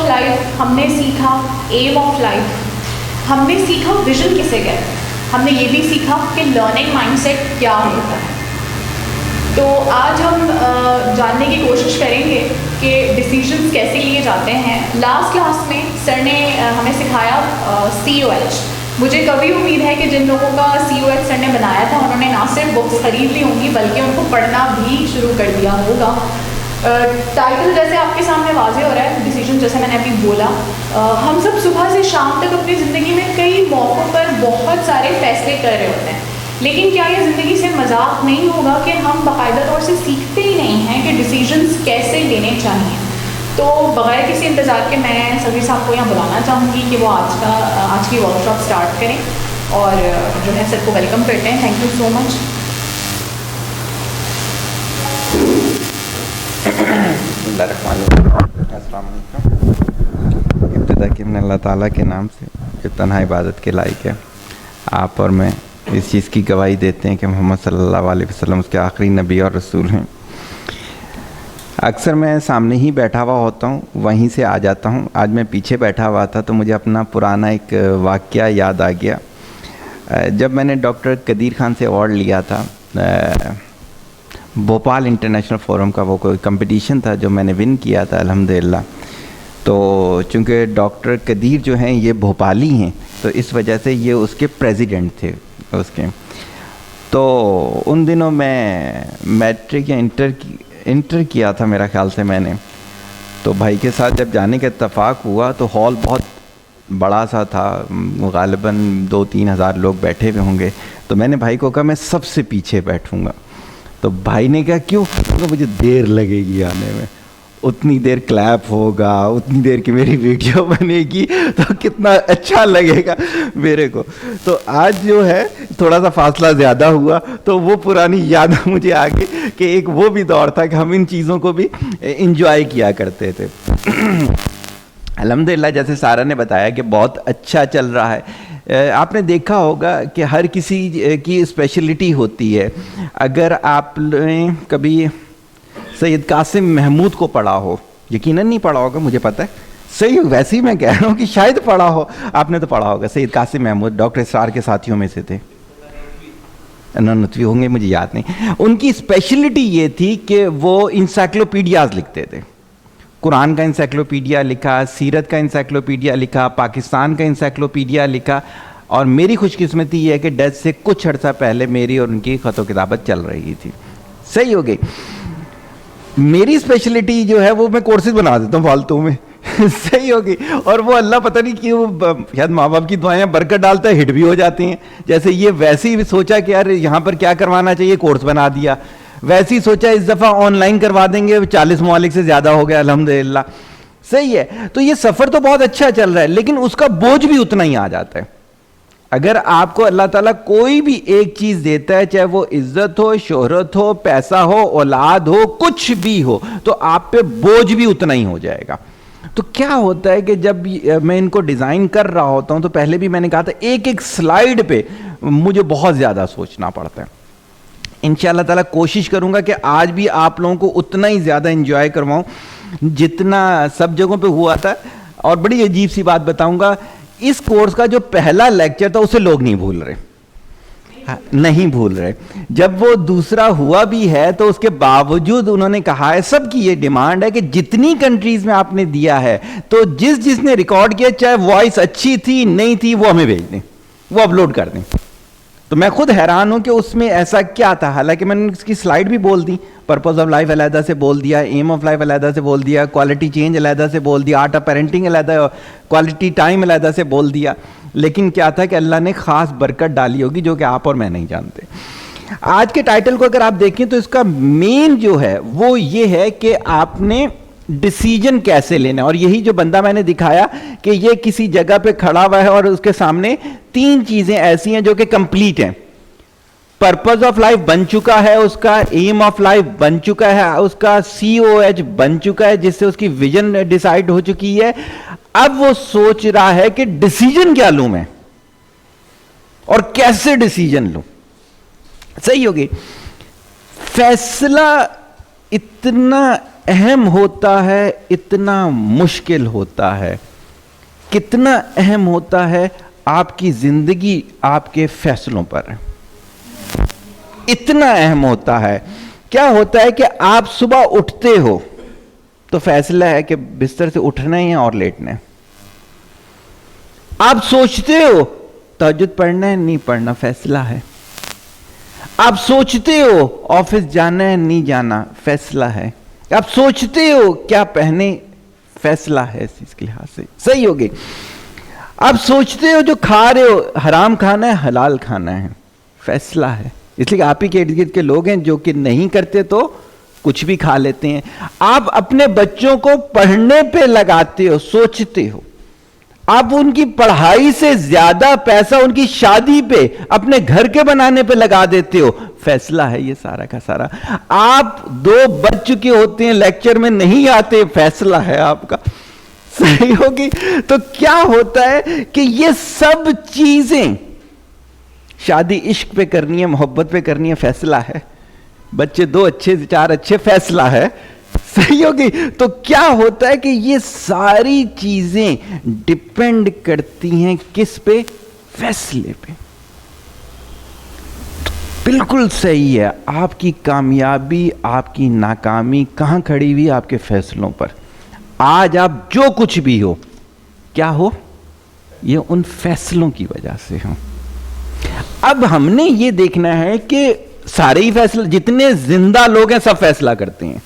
Of life हमने सीखा, M of life हमने सीखा, विजन किसे कहते हैं हमने ये भी सीखा कि लर्निंग माइंडसेट क्या होता है। तो आज हम जानने की कोशिश करेंगे कि डिसीजंस कैसे लिए जाते हैं। लास्ट क्लास में सर ने हमें सिखाया COH। मुझे कभी उम्मीद है कि जिन लोगों का COH सर ने बनाया था उन्होंने ना सिर्फ बुक्स खरीद ली होंगी बल्कि उनको पढ़ना भी शुरू कर दिया होगा। टाइटल जैसे आपके सामने वाज़ेह हो रहा है, डिसीजन जैसे मैंने अभी बोला, हम सब सुबह से शाम तक अपनी ज़िंदगी में कई मौक़ों पर बहुत सारे फैसले कर रहे होते हैं, लेकिन क्या ये ज़िंदगी से मजाक नहीं होगा कि हम बाकायदा तौर से सीखते ही नहीं हैं कि डिसीजंस कैसे लेने चाहिए। तो बगैर किसी इंतज़ार के मैं सगीर साहब को यहाँ बुलाना चाहूँगी कि वो आज की वर्कशॉप स्टार्ट करें और जो है सर को वेलकम करते हैं। Thank you so much. इब्तिदा की हमने अल्लाह ताला के नाम से जो तन्हा इबादत के लायक है, आप और मैं इस चीज़ की गवाही देते हैं कि मोहम्मद सल्लल्लाहु अलैहि वसल्लम उसके आखिरी नबी और रसूल हैं। अक्सर मैं सामने ही बैठा हुआ होता हूँ, वहीं से आ जाता हूँ। आज मैं पीछे बैठा हुआ था तो मुझे अपना पुराना एक वाक़या याद आ गया। जब मैंने डॉक्टर कदीर ख़ान से अवार्ड लिया था, भोपाल इंटरनेशनल फोरम का वो कोई कंपटीशन था जो मैंने विन किया था अल्हम्दुलिल्लाह। तो चूँकि डॉक्टर कदीर जो हैं ये भोपाली हैं तो इस वजह से ये उसके प्रेसिडेंट थे उसके। तो उन दिनों मैं मैट्रिक या इंटर किया था मेरा ख़्याल से मैंने। तो भाई के साथ जब जाने का इत्तेफाक हुआ तो हॉल बहुत बड़ा सा था, ग़ालिबन 2-3 हज़ार लोग बैठे हुए होंगे। तो मैंने भाई को कहा मैं सबसे पीछे बैठूँगा। तो भाई ने कहा क्यों? तो मुझे देर लगेगी आने में, उतनी देर क्लैप होगा, उतनी देर की मेरी वीडियो बनेगी तो कितना अच्छा लगेगा मेरे को। तो आज जो है थोड़ा सा फासला ज़्यादा हुआ तो वो पुरानी याद मुझे आ गई कि एक वो भी दौर था कि हम इन चीज़ों को भी इंजॉय किया करते थे। अल्हम्दुलिल्लाह जैसे सारा ने बताया कि बहुत अच्छा चल रहा है। आपने देखा होगा कि हर किसी की स्पेशलिटी होती है। अगर आपने कभी सैयद कासिम महमूद को पढ़ा हो, यकीनन नहीं पढ़ा होगा मुझे पता है, सही वैसे ही मैं कह रहा हूँ कि शायद पढ़ा हो, आपने तो पढ़ा होगा। सैयद कासिम महमूद डॉक्टर इसरार के साथियों में से थे, नथवी होंगे मुझे याद नहीं। उनकी स्पेशलिटी ये थी कि वो इंसाइक्लोपीडियाज लिखते थे। कुरान का इंसाइक्लोपीडिया लिखा, सीरत का इंसाइक्लोपीडिया लिखा, पाकिस्तान का इंसाइक्लोपीडिया लिखा। और मेरी खुशकिस्मती ये है कि डेथ से कुछ अर्सा पहले मेरी और उनकी ख़तो किताबत चल रही थी। सही हो गई। मेरी स्पेशलिटी जो है वो मैं कोर्सेज बना देता हूँ फालतू में सही होगी। और वो अल्लाह पता नहीं क्यों, शायद माँ बाप की दुआएं बरकत डालता है, हिट भी हो जाती हैं। जैसे ये वैसे ही सोचा कि यार यहाँ पर क्या करवाना चाहिए, कोर्स बना दिया। वैसे ही सोचा इस दफ़ा ऑनलाइन करवा देंगे, 40 ममालिक से ज़्यादा हो गया अल्हम्दुलिल्लाह। सही है। तो ये सफ़र तो बहुत अच्छा चल रहा है, लेकिन उसका बोझ भी उतना ही आ जाता है। अगर आपको अल्लाह ताला कोई भी एक चीज़ देता है, चाहे वो इज्जत हो, शोहरत हो, पैसा हो, औलाद हो, कुछ भी हो, तो आप पे बोझ भी उतना ही हो जाएगा। तो क्या होता है कि जब मैं इनको डिज़ाइन कर रहा होता हूँ तो पहले भी मैंने कहा था एक एक स्लाइड पे मुझे बहुत ज़्यादा सोचना पड़ता है। इंशाअल्लाह ताला कोशिश करूँगा कि आज भी आप लोगों को उतना ही ज़्यादा इंजॉय करवाऊँ जितना सब जगहों पे हुआ था। और बड़ी अजीब सी बात बताऊँगा, इस कोर्स का जो पहला लेक्चर था उसे लोग नहीं भूल रहे, नहीं भूल रहे। जब वो दूसरा हुआ भी है तो उसके बावजूद उन्होंने कहा है, सबकी ये डिमांड है कि जितनी कंट्रीज में आपने दिया है तो जिसने रिकॉर्ड किया, चाहे वॉइस अच्छी थी नहीं थी, वो हमें भेज दें, वो अपलोड कर दें। तो मैं खुद हैरान हूं कि उसमें ऐसा क्या था। हालांकि मैंने इसकी स्लाइड भी बोल दी, पर्पस ऑफ लाइफ अलहदा से बोल दिया, एम ऑफ लाइफ अलहदा से बोल दिया, क्वालिटी चेंज अलहदा से बोल दिया, आर्ट ऑफ पेरेंटिंग अलहदा, क्वालिटी टाइम अलहदा से बोल दिया। लेकिन क्या था कि अल्लाह ने खास बरकत डाली होगी जो कि आप और मैं नहीं जानते। आज के टाइटल को अगर आप देखें तो इसका मेन जो है वो ये है कि आपने डिसीजन कैसे लेना। और यही जो बंदा मैंने दिखाया कि ये किसी जगह पे खड़ा हुआ है और उसके सामने 3 चीजें ऐसी हैं जो कि कंप्लीट हैं। पर्पस ऑफ लाइफ बन चुका है उसका, एम ऑफ लाइफ बन चुका है उसका, COH बन चुका है जिससे उसकी विजन डिसाइड हो चुकी है। अब वो सोच रहा है कि डिसीजन क्या लूं मैं और कैसे डिसीजन लूं। सही होगी। फैसला इतना अहम होता है इतना मुश्किल होता है। कितना अहम होता है आपकी जिंदगी आपके फैसलों पर, इतना अहम होता है। क्या होता है कि आप सुबह उठते हो तो फैसला है कि बिस्तर से उठना है और लेटना है। आप सोचते हो तहज्जुद पढ़ना है नहीं पढ़ना, फैसला है। आप सोचते हो ऑफिस जाना है नहीं जाना, फैसला है। आप सोचते हो क्या पहने, फैसला है इस चीज के लिहाज से। सही होगी। आप सोचते हो जो खा रहे हो हराम खाना है हलाल खाना है, फैसला है। इसलिए आप ही के इर्द गिर्द के लोग हैं जो कि नहीं करते तो कुछ भी खा लेते हैं। आप अपने बच्चों को पढ़ने पे लगाते हो, सोचते हो। आप उनकी पढ़ाई से ज्यादा पैसा उनकी शादी पे, अपने घर के बनाने पे लगा देते हो, फैसला है ये सारा का सारा। आप 2 बज चुके होते हैं, लेक्चर में नहीं आते, फैसला है आपका। सही होगी। तो क्या होता है कि ये सब चीजें शादी इश्क पे करनी है, मोहब्बत पे करनी है, फैसला है। बच्चे 2 अच्छे 4 अच्छे, फैसला है। सही होगी। तो क्या होता है कि ये सारी चीजें डिपेंड करती हैं किस पे, फैसले पे। बिल्कुल सही है। आपकी कामयाबी आपकी नाकामी कहां खड़ी हुई, आपके फैसलों पर। आज आप जो कुछ भी हो, क्या हो, ये उन फैसलों की वजह से हो। अब हमने ये देखना है कि सारे ही फैसले, जितने जिंदा लोग हैं सब फैसला करते हैं।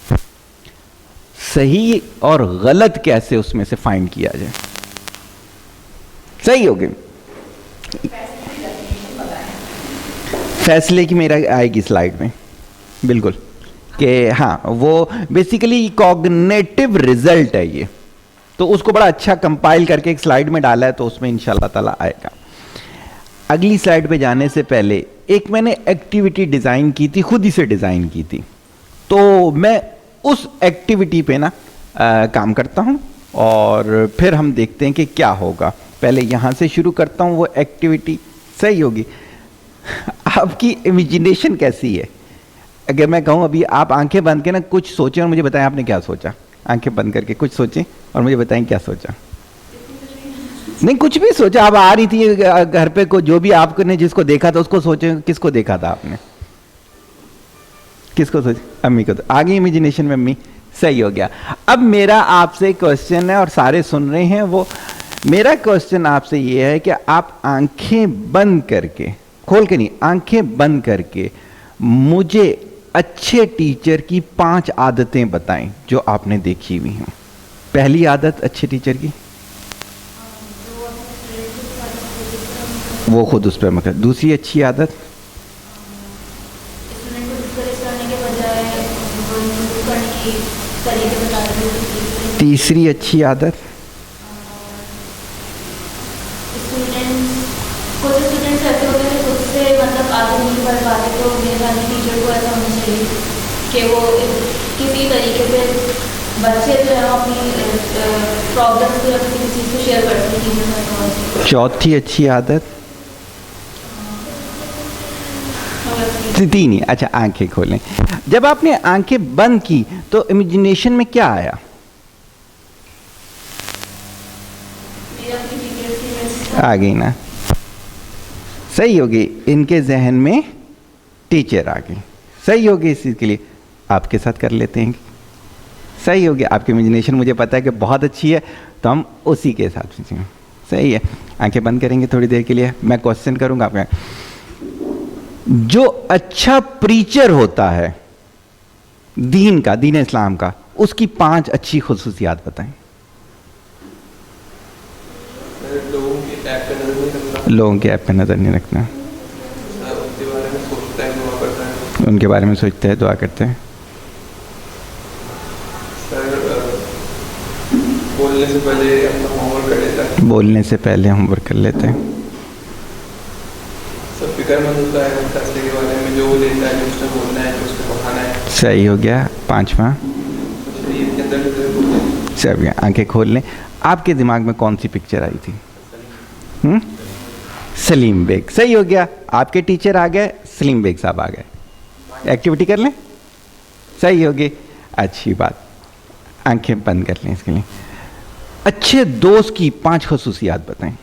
सही और गलत कैसे उसमें से फाइंड किया जाए। सही हो गए। फैसले की मेरा आएगी स्लाइड में, बिल्कुल, कि हाँ वो बेसिकली कॉग्निटिव रिजल्ट है ये। तो उसको बड़ा अच्छा कंपाइल करके एक स्लाइड में डाला है, तो उसमें इंशाल्लाह ताला आएगा। अगली स्लाइड पे जाने से पहले एक मैंने एक्टिविटी डिज़ाइन की थी, खुद ही से डिज़ाइन की थी। तो मैं उस एक्टिविटी पे ना काम करता हूँ और फिर हम देखते हैं कि क्या होगा। पहले यहाँ से शुरू करता हूँ वो एक्टिविटी। सही होगी। आपकी इमेजिनेशन कैसी है? अगर मैं कहूँ अभी आप आंखें बंद के ना कुछ सोचें और मुझे बताएं आपने क्या सोचा। आंखें बंद करके कुछ सोचें और मुझे बताएं क्या सोचा। नहीं, कुछ भी सोचा। आप आ रही थी घर पे, को जो भी आपने जिसको देखा था उसको सोचें। किसको देखा था आपने? किसको सोचा? अम्मी को। तो आगे इमेजिनेशन में अम्मी। सही हो गया। अब मेरा आपसे क्वेश्चन है और सारे सुन रहे हैं वो, मेरा क्वेश्चन आपसे ये है कि आप आंखें बंद करके, खोल के नहीं, आंखें बंद करके मुझे अच्छे टीचर की 5 आदतें बताएं जो आपने देखी हुई हैं। पहली आदत अच्छे टीचर की, वो खुद उस पर मत। दूसरी अच्छी आदत, तीसरी अच्छी आदत, स्टूडेंट्स ऐसे होते हैं खुद से मतलब आगे नहीं बढ़ पाते, तो मेरे ख्याल में टीचर को ऐसा होना चाहिए कि वो किसी तरीके से बच्चे जो है अपनी प्रॉब्लम्स को या किसी चीज़ को शेयर कर सकें टीचर से। चौथी अच्छी आदत, तीन ही। अच्छा, आंखें खोलें। जब आपने आंखें बंद की तो इमेजिनेशन में क्या आया? आ गई ना? सही होगी। इनके जहन में टीचर आ गई। सही होगी। इस चीज़ के लिए आपके साथ कर लेते हैं। सही होगी। आपकी इमेजिनेशन मुझे पता है कि बहुत अच्छी है, तो हम उसी के साथ। सही है। आंखें बंद करेंगे थोड़ी देर के लिए। मैं क्वेश्चन करूंगा आपका। जो अच्छा प्रीचर होता है दीन का, दीन इस्लाम का, उसकी 5 अच्छी खुसूसियात बताएं। लोगों के ऐप पे नजर नहीं रखना, उनके बारे में सोचते हैं, दुआ करते हैं। बोलने से पहले अपना होमवर्क कर लेता है। बोलने से पहले होमवर्क कर लेते हैं। सब फिक्रमंद होता है फैसले के बारे में, जो वो लेता है, जो उसने बोलना है, जो उसने पढ़ाना है। सही हो गया। 5वां, शरीर के अंदर सही हो गया। आंखें खोल लें। आपके दिमाग में कौन सी पिक्चर आई थी? सलीम बेग। सही हो गया। आपके टीचर आ गए, सलीम बेग साहब आ गए। एक्टिविटी कर लें। सही होगी। अच्छी बात। आंखें बंद कर लें इसके लिए। अच्छे दोस्त की 5 खसूसियात बताएं।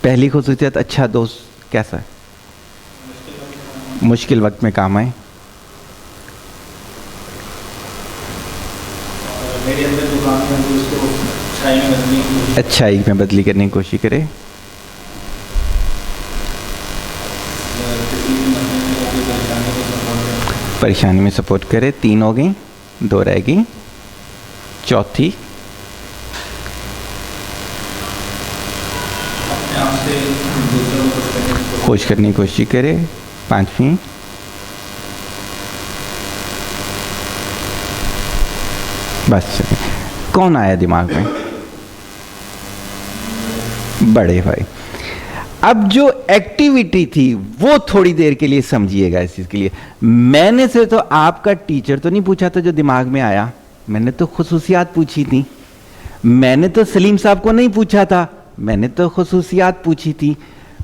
पहली खसूसियत, अच्छा दोस्त कैसा है? मुश्किल वक्त में काम आए। मेरे अंदर जो काम है वो उसको अच्छाई में बदलने की कोशिश, अच्छाई में बदली करने की कोशिश करे। किसी भी मसले में या कोई परेशानी को सपोर्ट करे। परेशानी में सपोर्ट करे। 3 हो गई, 2 रह गई। चौथी, अपने आप से दूसरों को खुश करने की कोशिश करे। 5वीं, बस चलिए। कौन आया दिमाग में? बड़े भाई। अब जो एक्टिविटी थी वो थोड़ी देर के लिए समझिएगा इस चीज के लिए। मैंने से तो आपका टीचर तो नहीं पूछा था जो दिमाग में आया, मैंने तो खुसूसियात पूछी थी। मैंने तो सलीम साहब को नहीं पूछा था, मैंने तो खुसूसियात पूछी थी।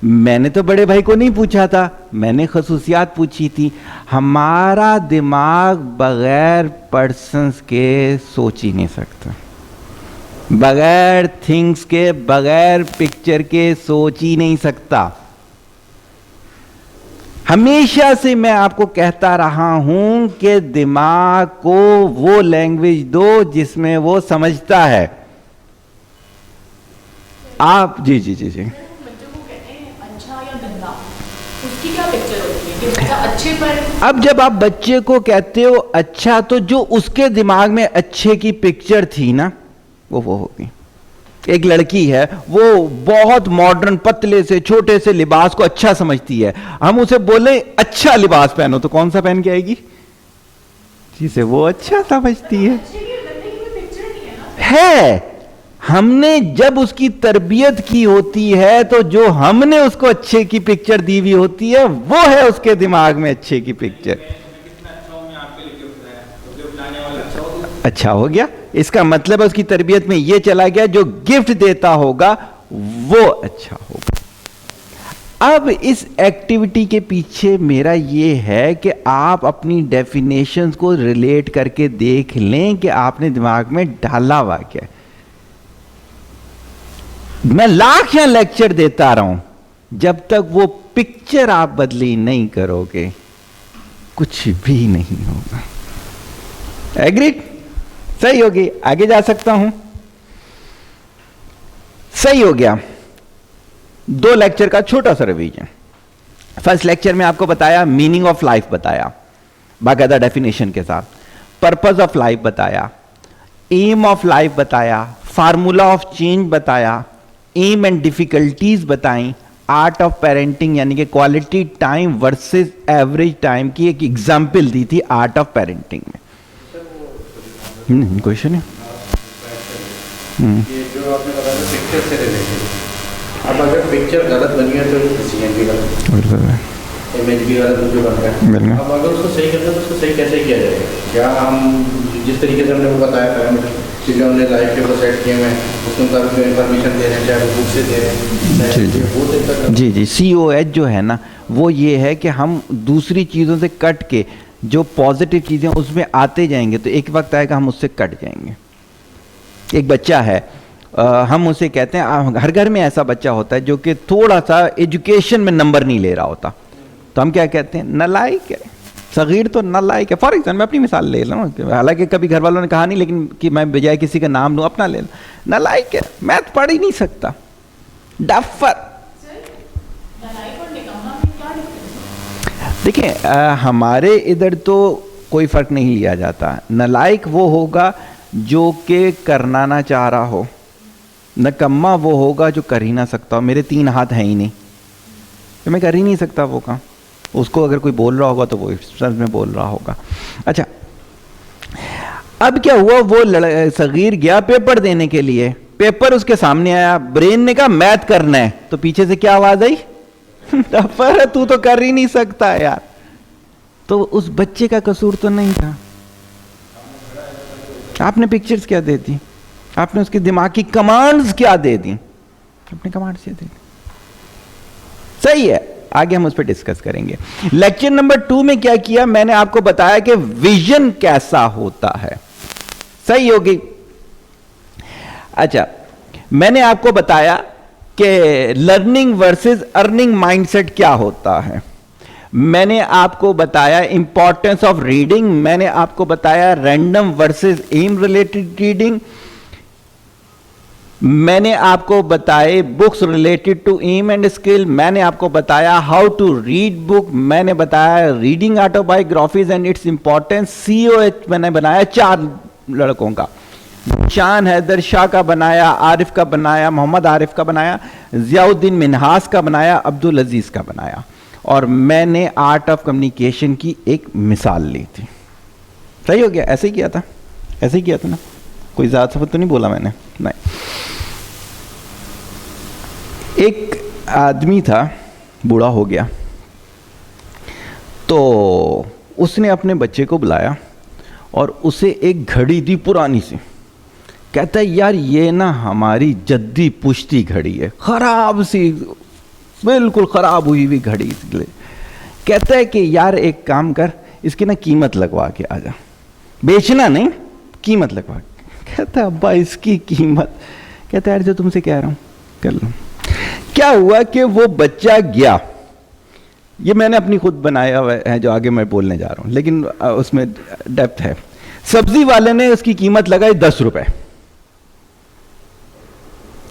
मैंने तो बड़े भाई को नहीं पूछा था, मैंने खसूसियात पूछी थी। हमारा दिमाग बगैर पर्सन्स के सोच ही नहीं सकता, बगैर थिंग्स के, बगैर पिक्चर के सोच ही नहीं सकता। हमेशा से मैं आपको कहता रहा हूं कि दिमाग को वो लैंग्वेज दो जिसमें वो समझता है। आप जी जी जी जी बच्चों को कहते हैं अच्छा या गंदा, उसकी क्या पिक्चर होती है कि बच्चा अच्छे पर? अब जब आप बच्चे को कहते हो अच्छा, तो जो उसके दिमाग में अच्छे की पिक्चर थी ना, वो होगी। एक लड़की है, वो बहुत मॉडर्न पतले से छोटे से लिबास को अच्छा समझती है। हम उसे बोले अच्छा लिबास पहनो, तो कौन सा पहन के आएगी? जिसे वो अच्छा समझती है। अच्छे की गंदे की कोई पिक्चर नहीं है ना। है, हमने जब उसकी तरबियत की होती है तो जो हमने उसको अच्छे की पिक्चर दी हुई होती है वो है उसके दिमाग में अच्छे की पिक्चर। अच्छा हो गया, इसका मतलब है उसकी तरबियत में ये चला गया जो गिफ्ट देता होगा वो अच्छा होगा। अब इस एक्टिविटी के पीछे मेरा ये है कि आप अपनी डेफिनेशंस को रिलेट करके देख लें कि आपने दिमाग में डाला हुआ क्या है। मैं लाख या लेक्चर देता रहा हूं, जब तक वो पिक्चर आप बदली नहीं करोगे कुछ भी नहीं होगा। एग्रीड? सही होगी, आगे जा सकता हूं। सही हो गया। 2 लेक्चर का छोटा सा रिवीजन। फर्स्ट लेक्चर में आपको बताया मीनिंग ऑफ लाइफ बताया बाकायदा डेफिनेशन के साथ, पर्पस ऑफ लाइफ बताया, एम ऑफ लाइफ बताया, फार्मूला ऑफ चेंज बताया, एम एंड डिफिकल्टीज बताई, आर्ट ऑफ पेरेंटिंग यानी कि quality time versus average time की एक एग्जाम्पल दी थी आर्ट ऑफ पेरेंटिंग में। क्वेश्चन है ये जो आपने बताया था पिक्चर से रिलेटेड, अब अगर पिक्चर गलत बनी है तो डिसीजन भी गलत, इमेज भी गलत जो बन रहा है। अब अगर उसको सही करना है तो उसको सही कैसे किया जाएगा? क्या हम जिस तरीके से हमने वो बताया पैरामीटर कि जो हमने लाइफ के वो सेट किए हैं उसके मुताबिक जो इन्फॉर्मेशन दे रहे हैं, चाहे वो बुक से दे रहे हैं, जी जी वो तरीका जी जी COH जो है ना, वो ये है कि हम दूसरी चीज़ों से कट के जो पॉजिटिव चीज़ें उसमें आते जाएंगे तो एक वक्त आएगा हम उससे कट जाएंगे। एक बच्चा है, हम उसे कहते हैं, हर घर में ऐसा बच्चा होता है जो कि थोड़ा सा एजुकेशन में नंबर नहीं ले रहा होता, तो हम क्या कहते हैं? नालायक है, सगीर तो नालायक है। फॉर एग्जाम्पल मैं अपनी मिसाल ले लूँ, हालांकि कभी घर वालों ने कहा नहीं, लेकिन कि मैं बजाय किसी का नाम लूँ अपना ले लूँ। नालायक है, मैथ पढ़ ही नहीं सकता, डफर। देखिए हमारे इधर तो कोई फर्क नहीं लिया जाता। नालायक वो होगा जो कि करना ना चाह रहा हो, नकम्मा वो होगा जो कर ही ना सकता हो। मेरे 3 हाथ हैं ही नहीं तो मैं कर ही नहीं सकता वो काम। उसको अगर कोई बोल रहा होगा तो वो सच में बोल रहा होगा। अच्छा, अब क्या हुआ, वो सगीर गया पेपर देने के लिए, पेपर उसके सामने आया, ब्रेन ने कहा मैथ करना है, तो पीछे से क्या आवाज आई? डफर, तू तो कर ही नहीं सकता यार। तो उस बच्चे का कसूर तो नहीं था, आपने पिक्चर्स क्या दे दी, आपने उसके दिमाग की कमांड्स क्या दे दी, अपने कमांड्स क्या दे दी। सही है, आगे हम उस पर डिस्कस करेंगे। लेक्चर नंबर 2 में क्या किया, मैंने आपको बताया कि विजन कैसा होता है। सही होगी। अच्छा, मैंने आपको बताया कि लर्निंग वर्सेस अर्निंग माइंडसेट क्या होता है। मैंने आपको बताया इंपॉर्टेंस ऑफ रीडिंग, मैंने आपको बताया random versus aim related reading, मैंने आपको बताए books related to aim and skill, मैंने आपको बताया हाउ टू रीड बुक, मैंने बताया reading autobiographies and its importance. COH मैंने बनाया 4 लड़कों का, शान हैदर शाह का बनाया, आरिफ का बनाया, मोहम्मद आरिफ का बनाया, जियाउद्दीन मिन्हास का बनाया, अब्दुल अजीज का बनाया, और मैंने आर्ट ऑफ कम्युनिकेशन की एक मिसाल ली थी। सही हो गया? ऐसे ही किया था, ऐसे ही किया था ना, कोई ज़्यादा सफर तो नहीं बोला मैंने? नहीं। एक आदमी था, बूढ़ा हो गया, तो उसने अपने बच्चे को बुलाया और उसे एक घड़ी दी पुरानी सी। कहता है यार ये ना हमारी जद्दी पुश्ती घड़ी है, खराब सी, बिल्कुल खराब हुई हुई घड़ी। कहता है कि यार एक काम कर, इसकी ना कीमत लगवा के आ जा, बेचना नहीं, कीमत लगवा के। कहता है अब्बा इसकी कीमत? कहता है यार जो तुमसे कह रहा हूं कर लो। क्या हुआ कि वो बच्चा गया, ये मैंने अपनी खुद बनाया हुआ है जो आगे मैं बोलने जा रहा हूं, लेकिन उसमें डेप्थ है। सब्जी वाले ने उसकी कीमत लगाई 10 रुपए,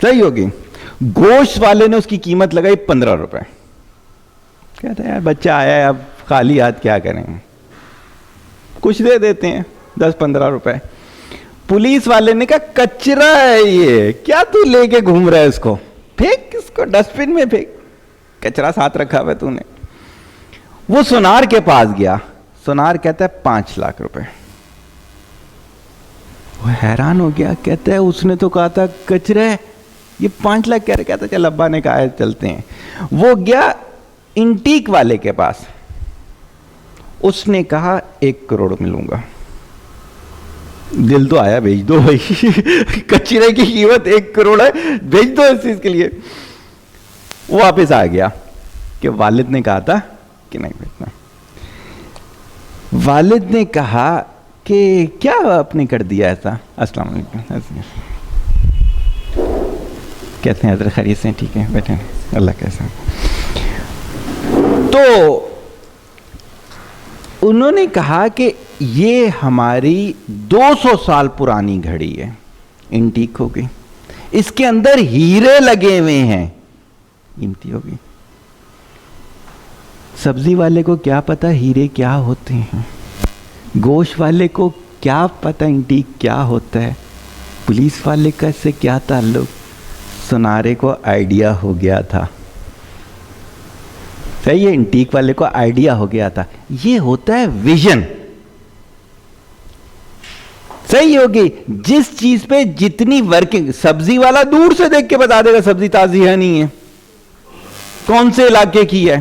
सही होगी। गोश्त वाले ने उसकी कीमत लगाई 15 रुपए। कहता है यार बच्चा आया है, अब खाली हाथ क्या करेंगे, कुछ दे देते हैं 10-15 रुपए। पुलिस वाले ने कहा कचरा है ये, क्या तू लेके घूम रहा है इसको, फेंक इसको डस्टबिन में फेंक, कचरा साथ रखा हुआ तूने। वो सुनार के पास गया, सुनार कहता है 5 लाख रुपए। वो हैरान हो गया, कहता है उसने तो कहा था कचरा है, ये 5 लाख कह रहे। कहता चल अब्बा ने कहा है चलते हैं। वो गया इंटीक वाले के पास, उसने कहा 1 करोड़ मिलूंगा। दिल तो आया, भेज दो भाई कचरे की कीमत 1 करोड़ है, भेज दो इस चीज के लिए। वो वापस आ गया कि वालिद ने कहा था कि नहीं भेजना। वालिद ने कहा कि क्या आपने कर दिया ऐसा? अस्सलाम वालेकुम। कहते हैं हज़रत खैरियत से? ठीक है बैठे, अल्लाह कैसा। तो उन्होंने कहा कि ये हमारी 200 साल पुरानी घड़ी है, इंटीक हो गई, इसके अंदर हीरे लगे हुए हैं, कीमती होगी। सब्जी वाले को क्या पता हीरे क्या होते हैं, गोश्त वाले को क्या पता इंटीक क्या होता है, पुलिस वाले का इससे क्या ताल्लुक। सुनारे को आइडिया हो गया था, सही है, इंटीक वाले को आइडिया हो गया था। ये होता है विजन, सही होगी। जिस चीज पे जितनी वर्किंग, सब्जी वाला दूर से देख के बता देगा सब्जी ताजी है नहीं है, कौन से इलाके की है।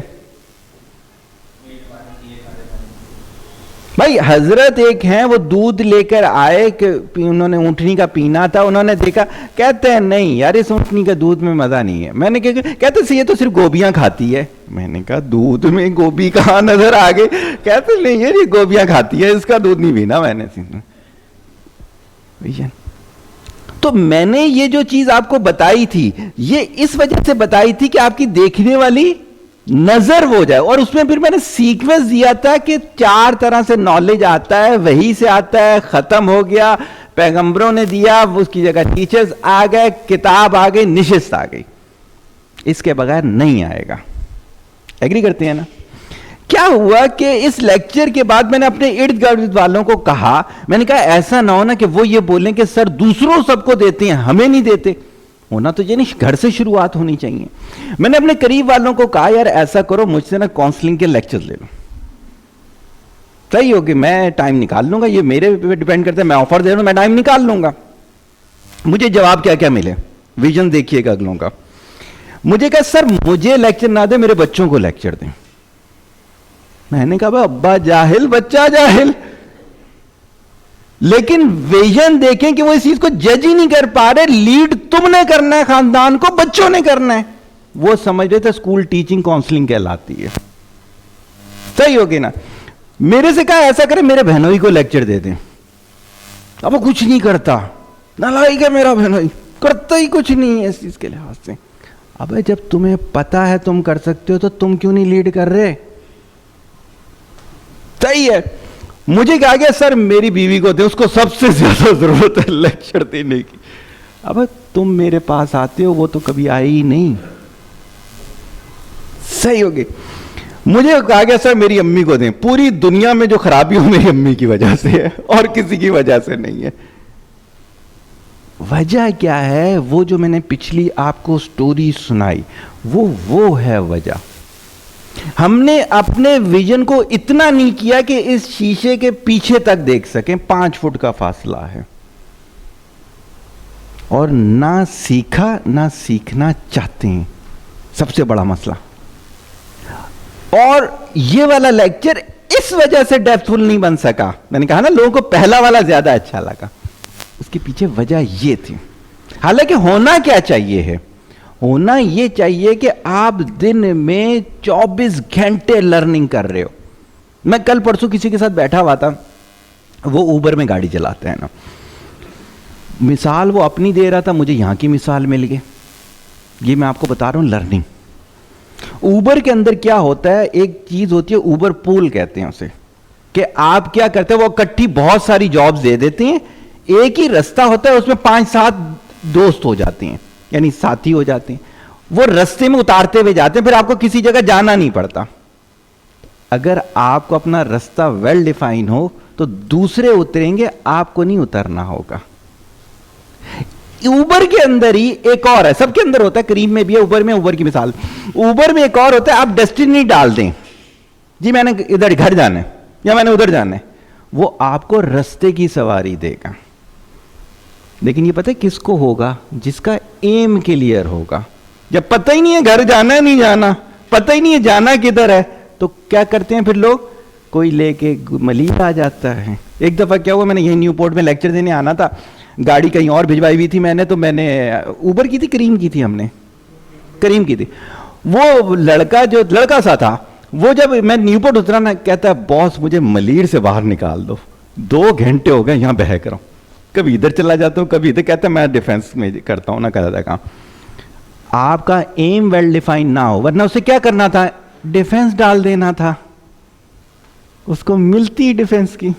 भाई हजरत एक हैं, वो दूध लेकर आए कि उन्होंने ऊँटनी का पीना था, उन्होंने देखा, कहते हैं नहीं यार इस ऊँटनी का दूध में मजा नहीं है। मैंने क्या, कहते ये तो सिर्फ गोभियां खाती है। मैंने कहा दूध में गोभी कहाँ नजर आ गई? कहते नहीं यार ये गोभियां खाती है, इसका दूध नहीं पीना मैंने। तो मैंने ये जो चीज आपको बताई थी, ये इस वजह से बताई थी कि आपकी देखने वाली नजर हो जाए। और उसमें फिर मैंने सीक्वेंस दिया था कि 4 तरह से नॉलेज आता है, वही से आता है, खत्म हो गया, पैगंबरों ने दिया, उसकी जगह टीचर्स आ गए, किताब आ गई, निशिस्त आ गई, इसके बगैर नहीं आएगा। एग्री करते हैं ना? क्या हुआ कि इस लेक्चर के बाद मैंने अपने इर्द गिर्द वालों को कहा, मैंने कहा ऐसा ना हो ना कि वो ये बोलें कि सर दूसरों सबको देते हैं हमें नहीं देते। होना तो ये नहीं, घर से शुरुआत होनी चाहिए। मैंने अपने करीब वालों को कहा यार ऐसा करो मुझसे ना काउंसलिंग के लेक्चर ले लो, सही होगी, मैं टाइम निकाल लूंगा, ये मेरे पे डिपेंड करता है, मैं ऑफर दे रहा हूं, मैं टाइम निकाल लूंगा। मुझे जवाब क्या क्या मिले, विजन देखिएगा अगलों का। मुझे कहा सर मुझे लेक्चर ना दे, मेरे बच्चों को लेक्चर दें। मैंने कहा अब्बा जाहिल, बच्चा जाहिल, लेकिन विजन देखें कि वो इस चीज को जज ही नहीं कर पा रहे। लीड तुमने करना है, खानदान को बच्चों ने करना है। वो समझ रहे थे स्कूल टीचिंग काउंसलिंग कहलाती है, सही होगी ना। मेरे से कहा ऐसा करें मेरे बहनोई को लेक्चर दे दें, अब वो कुछ नहीं करता, नालायक है मेरा बहन, करता ही कुछ नहीं है इस चीज के लिहाज से। अबे जब तुम्हें पता है तुम कर सकते हो तो तुम क्यों नहीं लीड कर रहे? सही है। मुझे कहा गया सर मेरी बीवी को दे, उसको सबसे ज्यादा जरूरत है लेक्चर देने की। अब तुम मेरे पास आते हो, वो तो कभी आई ही नहीं। सही होगी। मुझे कहा गया सर मेरी अम्मी को दें, पूरी दुनिया में जो खराबी हो मेरी अम्मी की वजह से है और किसी की वजह से नहीं है। वजह क्या है? वो जो मैंने पिछली आपको स्टोरी सुनाई, वो है वजह। हमने अपने विजन को इतना नहीं किया कि इस शीशे के पीछे तक देख सकें, 5 फुट का फासला है। और ना सीखा ना सीखना चाहते हैं, सबसे बड़ा मसला। और ये वाला लेक्चर इस वजह से डेप्थफुल नहीं बन सका। मैंने कहा ना लोगों को पहला वाला ज्यादा अच्छा लगा, उसके पीछे वजह ये थी। हालांकि होना क्या चाहिए है? होना ये चाहिए कि आप दिन में 24 घंटे लर्निंग कर रहे हो। मैं कल परसों किसी के साथ बैठा हुआ था, वो ऊबर में गाड़ी चलाते हैं ना, मिसाल वो अपनी दे रहा था, मुझे यहां की मिसाल मिल गई। ये मैं आपको बता रहा हूं लर्निंग। ऊबर के अंदर क्या होता है, एक चीज होती है ऊबर पूल कहते हैं उसे, कि आप क्या करते हैं, वो इकट्ठी बहुत सारी जॉब्स दे देते हैं। एक ही रास्ता होता है, उसमें 5-7 दोस्त हो जाते हैं, यानी साथी हो जाते हैं। वो रास्ते में उतारते हुए जाते हैं, फिर आपको किसी जगह जाना नहीं पड़ता। अगर आपको अपना रास्ता वेल डिफाइन हो तो दूसरे उतरेंगे, आपको नहीं उतरना होगा। ऊबर के अंदर ही एक और है, सबके अंदर होता है, करीम में भी है, ऊबर में, ऊबर की मिसाल। ऊबर में एक और होता है, आप डेस्टिनी डाल दें, जी मैंने इधर घर जाना है या मैंने उधर जाना है, वो आपको रास्ते की सवारी देगा। लेकिन ये पता है किसको होगा? जिसका एम क्लियर होगा। जब पता ही नहीं है घर जाना है नहीं जाना, पता ही नहीं है जाना किधर है, तो क्या करते हैं फिर लोग? कोई लेके मलीर आ जाता है। एक दफा क्या हुआ, मैंने यही न्यूपोर्ट में लेक्चर देने आना था, गाड़ी कहीं और भिजवाई हुई थी मैंने, तो मैंने ऊबर की थी, करीम की थी, हमने करीम की थी। वो लड़का जो लड़का सा था, वो जब मैं न्यूपोर्ट उतरा ना, कहता है बॉस मुझे मलीर से बाहर निकाल दो, 2 घंटे हो गए यहां बहक रहा हूं, कभी इधर चला जाता हूं कभी इधर। कहता है मैं डिफेंस में करता हूं ना, करता था काम। आपका एम वेल डिफाइन ना हो, वरना उसे क्या करना था? डिफेंस डाल देना था, उसको मिलती डिफेंस की।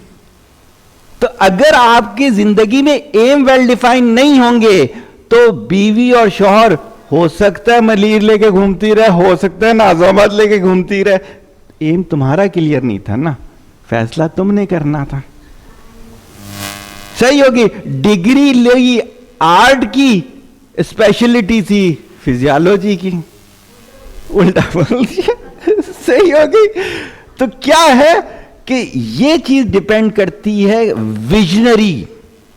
तो अगर आपकी जिंदगी में एम वेल डिफाइन नहीं होंगे तो बीवी और शौहर हो सकता है मलीर लेके घूमती रहे, हो सकता है नाज़ाबाद लेके घूमती रहे। एम तुम्हारा क्लियर नहीं था ना, फैसला तुमने करना था। सही होगी। डिग्री ली आर्ट की, स्पेशलिटी थी फिजियोलॉजी की, उल्टा बोल दिया। सही होगी। तो क्या है कि ये चीज डिपेंड करती है विजनरी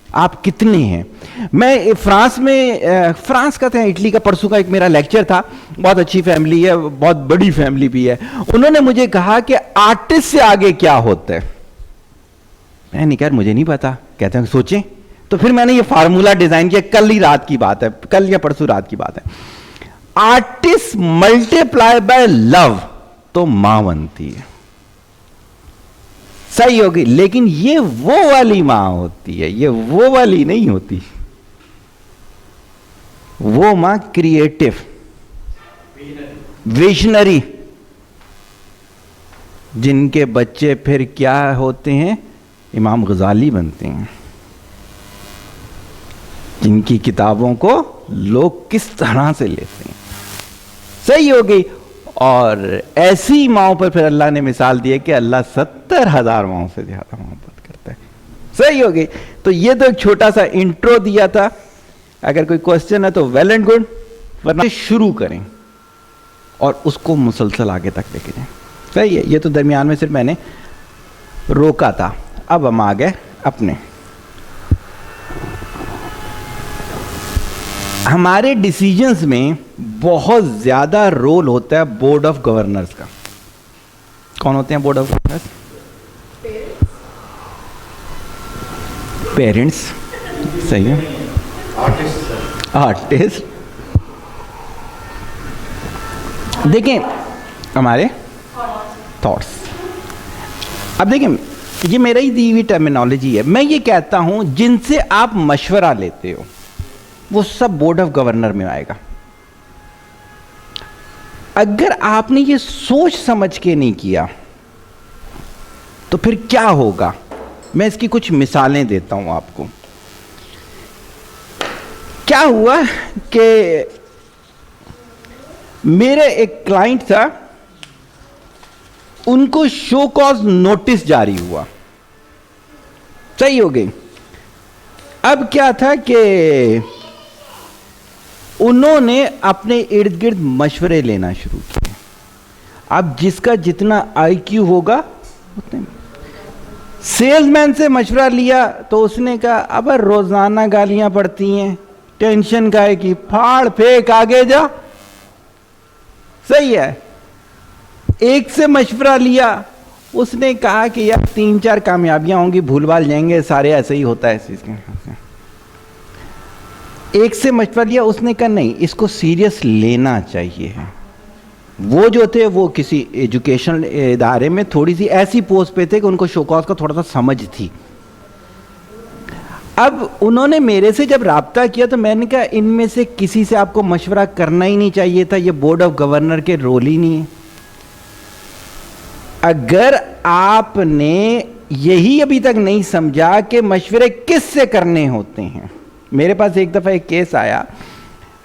आप कितने हैं। मैं फ्रांस में, फ्रांस का था, इटली का, परसों का एक मेरा लेक्चर था। बहुत अच्छी फैमिली है, बहुत बड़ी फैमिली भी है। उन्होंने मुझे कहा कि आर्टिस्ट से आगे क्या होता है। मैंने कहा मुझे नहीं पता। कहते हैं सोचें। तो फिर मैंने ये फार्मूला डिजाइन किया, कल ही रात की बात है, कल या परसों रात की बात है। आर्टिस्ट मल्टीप्लाई बाय लव तो मां बनती है। सही होगी। लेकिन ये वो वाली मां होती है, ये वो वाली नहीं होती। वो मां क्रिएटिव, विजनरी, जिनके बच्चे फिर क्या होते हैं? इमाम गजाली बनते हैं, जिनकी किताबों को लोग किस तरह से लेते हैं। सही होगी। और ऐसी माओं पर फिर अल्लाह ने मिसाल दी है कि अल्लाह 70,000 माओं से ज्यादा मोहब्बत करता है। सही होगी। तो ये तो एक छोटा सा इंट्रो दिया था। अगर कोई क्वेश्चन है तो वेल एंड गुड, वरना शुरू करें और उसको मुसलसल आगे तक लेके जाएं। सही है। ये तो दरमियान में सिर्फ मैंने रोका था। अब हम आ गए अपने। हमारे डिसीजंस में बहुत ज्यादा रोल होता है बोर्ड ऑफ गवर्नर्स का। कौन होते हैं बोर्ड ऑफ गवर्नर्स? पेरेंट्स। सही है। आर्टिस्ट। देखें हमारे थॉट्स। अब देखें ये मेरा ही दी हुई टर्मिनोलॉजी है। मैं ये कहता हूं जिनसे आप मशवरा लेते हो वो सब बोर्ड ऑफ गवर्नर में आएगा। अगर आपने ये सोच समझ के नहीं किया तो फिर क्या होगा? मैं इसकी कुछ मिसालें देता हूं आपको। क्या हुआ कि मेरे एक क्लाइंट था, उनको शो कॉज नोटिस जारी हुआ, सही हो गई। अब क्या था कि उन्होंने अपने इर्द गिर्द मशवरे लेना शुरू किए। अब जिसका जितना आईक्यू होगा उतने। सेल्समैन से मशवरा लिया तो उसने कहा अब रोजाना गालियां पड़ती हैं, टेंशन का है कि फाड़ फेंक आगे जा, सही है। एक से मशवरा लिया, उसने कहा कि यार 3-4 कामयाबियां होंगी, भूल भाल जाएंगे सारे, ऐसे ही होता है इस चीज। एक से मशवरा लिया, उसने कहा नहीं इसको सीरियस लेना चाहिए। वो जो थे वो किसी एजुकेशनल इदारे में थोड़ी सी ऐसी पोस्ट पे थे कि उनको शो कॉज का थोड़ा सा समझ थी। अब उन्होंने मेरे से जब राब्ता किया तो मैंने कहा इनमें से किसी से आपको मशवरा करना ही नहीं चाहिए था, ये बोर्ड ऑफ गवर्नर के रोल ही नहीं है। अगर आपने यही अभी तक नहीं समझा कि मशवरे किससे करने होते हैं। मेरे पास एक दफ़ा एक केस आया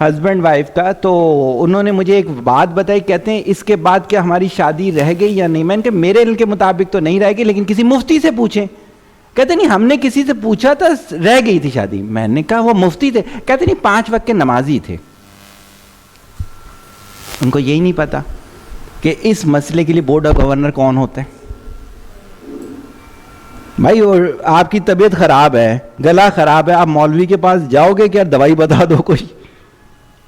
हस्बैंड वाइफ का, तो उन्होंने मुझे एक बात बताई, कहते हैं इसके बाद क्या हमारी शादी रह गई या नहीं। मैंने कहा मेरे इल्म के मुताबिक तो नहीं रहेगी, लेकिन किसी मुफ्ती से पूछें। कहते नहीं हमने किसी से पूछा था रह गई थी शादी। मैंने कहा वो मुफ्ती थे? कहते नहीं 5 वक्त के नमाजी थे। उनको यही नहीं पता कि इस मसले के लिए बोर्ड ऑफ गवर्नर कौन होता है। भाई और आपकी तबीयत खराब है, गला खराब है, आप मौलवी के पास जाओगे क्या दवाई बता दो कोई,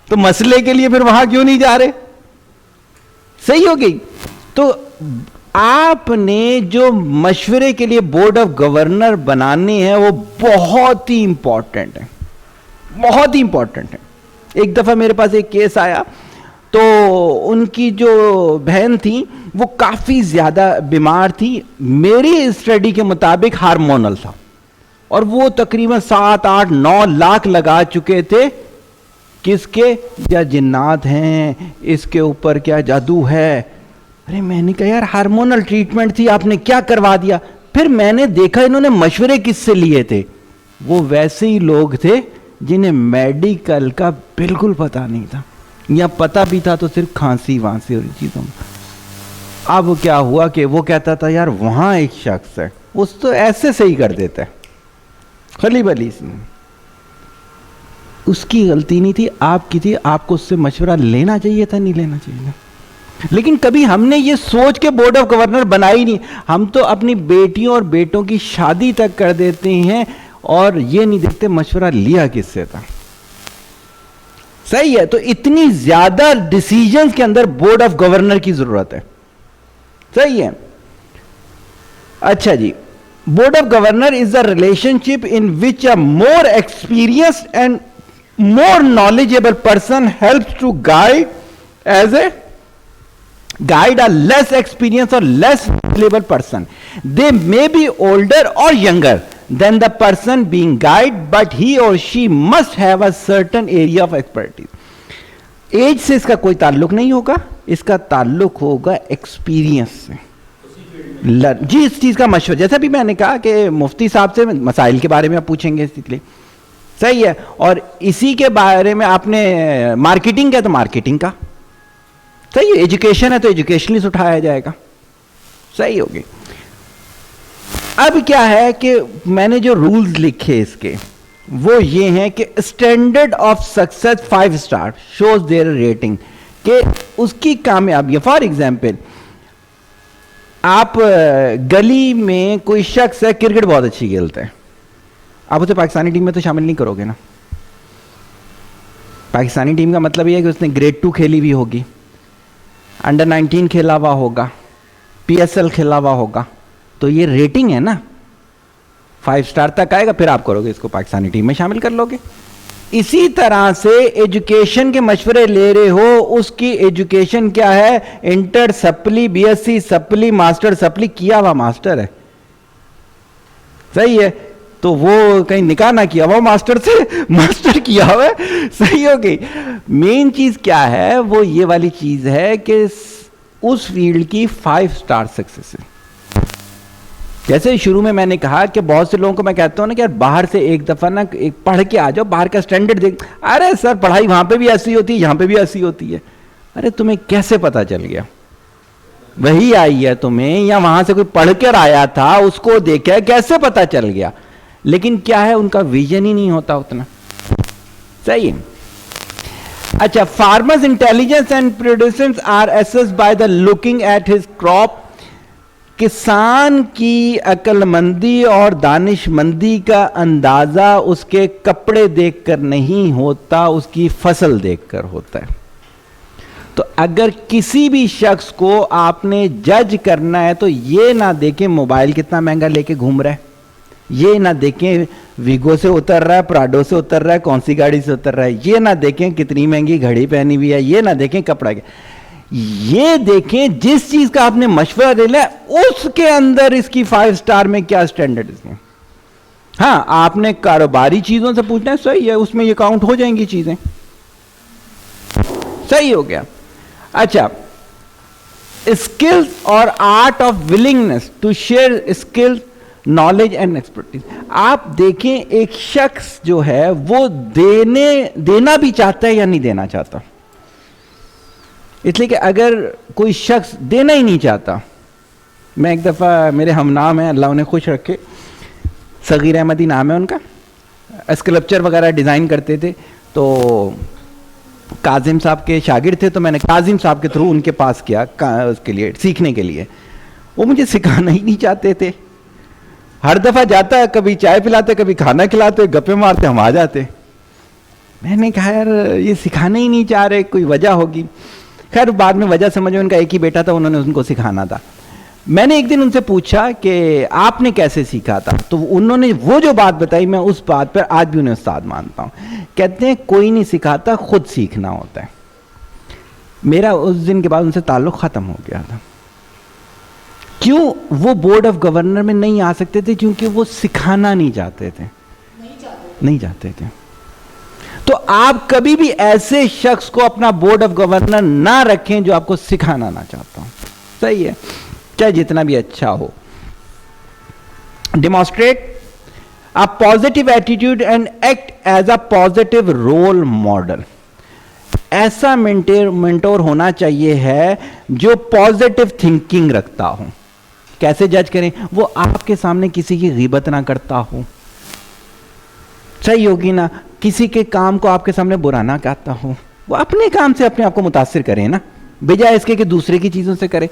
तो मसले के लिए फिर वहां क्यों नहीं जा रहे? सही हो गई। तो आपने जो मशवरे के लिए बोर्ड ऑफ गवर्नर बनाने हैं वो बहुत ही इंपॉर्टेंट है, बहुत ही इंपॉर्टेंट है। एक दफा मेरे पास एक केस आया, तो उनकी जो बहन थी वो काफी ज्यादा बीमार थी, मेरी स्टडी के मुताबिक हार्मोनल था, और वो तकरीबन 7-8-9 लाख लगा चुके थे। किसके? या जिन्नात हैं, इसके ऊपर क्या जादू है। अरे मैंने कहा यार हार्मोनल ट्रीटमेंट थी, आपने क्या करवा दिया। फिर मैंने देखा इन्होंने मशवरे किससे लिए थे, वो वैसे ही लोग थे जिन्हें मेडिकल का बिल्कुल पता नहीं था, या पता भी था तो सिर्फ खांसी वांसी और चीज़ों में। अब क्या हुआ कि वो कहता था यार वहाँ एक शख्स है, उस तो ऐसे सही कर देता है, खली बली सी। उसकी गलती नहीं थी, आपकी थी, आपको उससे मशवरा लेना चाहिए था, नहीं लेना चाहिए था। लेकिन कभी हमने ये सोच के बोर्ड ऑफ गवर्नर बनाई नहीं। हम तो अपनी बेटियों और बेटों की शादी तक कर देते हैं और ये नहीं देखते मशवरा लिया किससे था। सही है। तो इतनी ज्यादा डिसीजंस के अंदर बोर्ड ऑफ गवर्नर की जरूरत है। सही है। अच्छा जी, board of governor is the relationship in which a more experienced and more knowledgeable person helps to guide a less experienced or less knowledgeable person. They may be older or younger than the person being guided, but he or she must have a certain area of expertise. As से इसका कोई ताल्लुक नहीं होगा, इसका ताल्लुक होगा experience से। जी, इस चीज का मशवरा, जैसा भी मैंने कहा कि मुफ्ती साहब से मसाइल के बारे में आप पूछेंगे इसलिए। सही है। और इसी के बारे में आपने मार्केटिंग है तो मार्केटिंग का, सही है। एजुकेशन है तो एजुकेशनली उठाया जाएगा। सही होगी। अब क्या है कि मैंने जो रूल्स लिखे इसके वो ये हैं कि standard of success 5 star shows their rating, कि उसकी कामयाबी। फॉर एग्जाम्पल, आप गली में कोई शख्स है क्रिकेट बहुत अच्छी खेलता है, आप उसे पाकिस्तानी टीम में तो शामिल नहीं करोगे ना। पाकिस्तानी टीम का मतलब यह है कि उसने ग्रेड 2 खेली भी होगी, अंडर 19 खेला हुआ होगा, PSL खेला हुआ होगा, तो ये रेटिंग है ना, 5 स्टार तक आएगा, फिर आप करोगे इसको पाकिस्तानी टीम में शामिल कर लोगे। इसी तरह से एजुकेशन के मशवरे ले रहे हो, उसकी एजुकेशन क्या है, inter supply, BSc supply, master supply किया हुआ मास्टर है, सही है, तो वो कहीं निकाह ना किया हुआ मास्टर से, मास्टर किया हुआ है, सही हो गई। मेन चीज क्या है, वो ये वाली चीज है कि उस फील्ड की 5 स्टार सक्सेस है। जैसे शुरू में मैंने कहा कि बहुत से लोगों को मैं कहता हूं ना कि यार बाहर से एक दफा ना एक पढ़ के आ जाओ, बाहर का स्टैंडर्ड देख। अरे सर पढ़ाई वहां पे भी ऐसी होती है, यहां पे भी ऐसी होती है। अरे तुम्हें कैसे पता चल गया? वही आई है तुम्हें, या वहां से कोई पढ़कर आया था उसको देखा, कैसे पता चल गया? लेकिन क्या है, उनका विजन ही नहीं होता उतना। सही है। अच्छा, farmers intelligence and prudence are assessed by the looking at his crop. किसान की अक्लमंदी और दानिशमंदी का अंदाजा उसके कपड़े देखकर नहीं होता, उसकी फसल देखकर होता है। तो अगर किसी भी शख्स को आपने जज करना है तो ये ना देखें मोबाइल कितना महंगा लेके घूम रहा है, ये ना देखें वीगो से उतर रहा है, प्राडो से उतर रहा है, कौन सी गाड़ी से उतर रहा है, ये ना देखें कितनी महंगी घड़ी पहनी हुई है, ये ना देखें कपड़ा क्या, ये देखें जिस चीज का आपने मशवरा ले लिया उसके अंदर इसकी 5 स्टार में क्या स्टैंडर्ड है। हाँ, आपने कारोबारी चीजों से पूछना है, सही है, उसमें ये काउंट हो जाएंगी चीजें, सही हो गया। अच्छा, स्किल्स और art of willingness to share skills, knowledge and expertise. आप देखें एक शख्स जो है वो देना भी चाहता है या नहीं देना चाहता। इसलिए कि अगर कोई शख्स देना ही नहीं चाहता, मैं एक दफ़ा, मेरे हमनाम है, अल्लाह उन्हें खुश रखे, सगीर अहमदी नाम है उनका, स्कल्पचर वगैरह डिज़ाइन करते थे। तो काजिम साहब के शागिर्द थे, तो मैंने काजिम साहब के थ्रू उनके पास किया उसके लिए, सीखने के लिए। वो मुझे सिखाना ही नहीं चाहते थे। हर दफ़ा जाता है, कभी चाय पिलाते, कभी खाना खिलाते, गप्पे मारते, हम आ जाते। मैंने कहा यार ये सिखाना ही नहीं चाह रहे, कोई वजह होगी। खैर बाद में वजह समझ में, उनका एक ही बेटा था, उन्होंने उनको सिखाना था। मैंने एक दिन उनसे पूछा कि आपने कैसे सीखा था, तो उन्होंने वो जो बात बताई, मैं उस बात पर आज भी उन्हें उस्ताद मानता हूँ। कहते हैं कोई नहीं सिखाता, खुद सीखना होता है। मेरा उस दिन के बाद उनसे ताल्लुक़ ख़त्म हो गया था। क्यों? वो बोर्ड ऑफ गवर्नर में नहीं आ सकते थे, क्योंकि वो सिखाना नहीं चाहते थे, नहीं चाहते थे। तो आप कभी भी ऐसे शख्स को अपना बोर्ड ऑफ गवर्नर ना रखें जो आपको सिखाना ना चाहता हो। सही है, चाहे जितना भी अच्छा हो। Demonstrate a positive attitude and act as a positive role model. ऐसा मेंटोर होना चाहिए है जो पॉजिटिव थिंकिंग रखता हो। कैसे जज करें? वो आपके सामने किसी की गीबत ना करता हो, सही होगी ना, किसी के काम को आपके सामने बुरा ना कहता हो, वो अपने काम से अपने आप को मुतासिर करे ना, बजाय इसके कि दूसरे की चीजों से करे,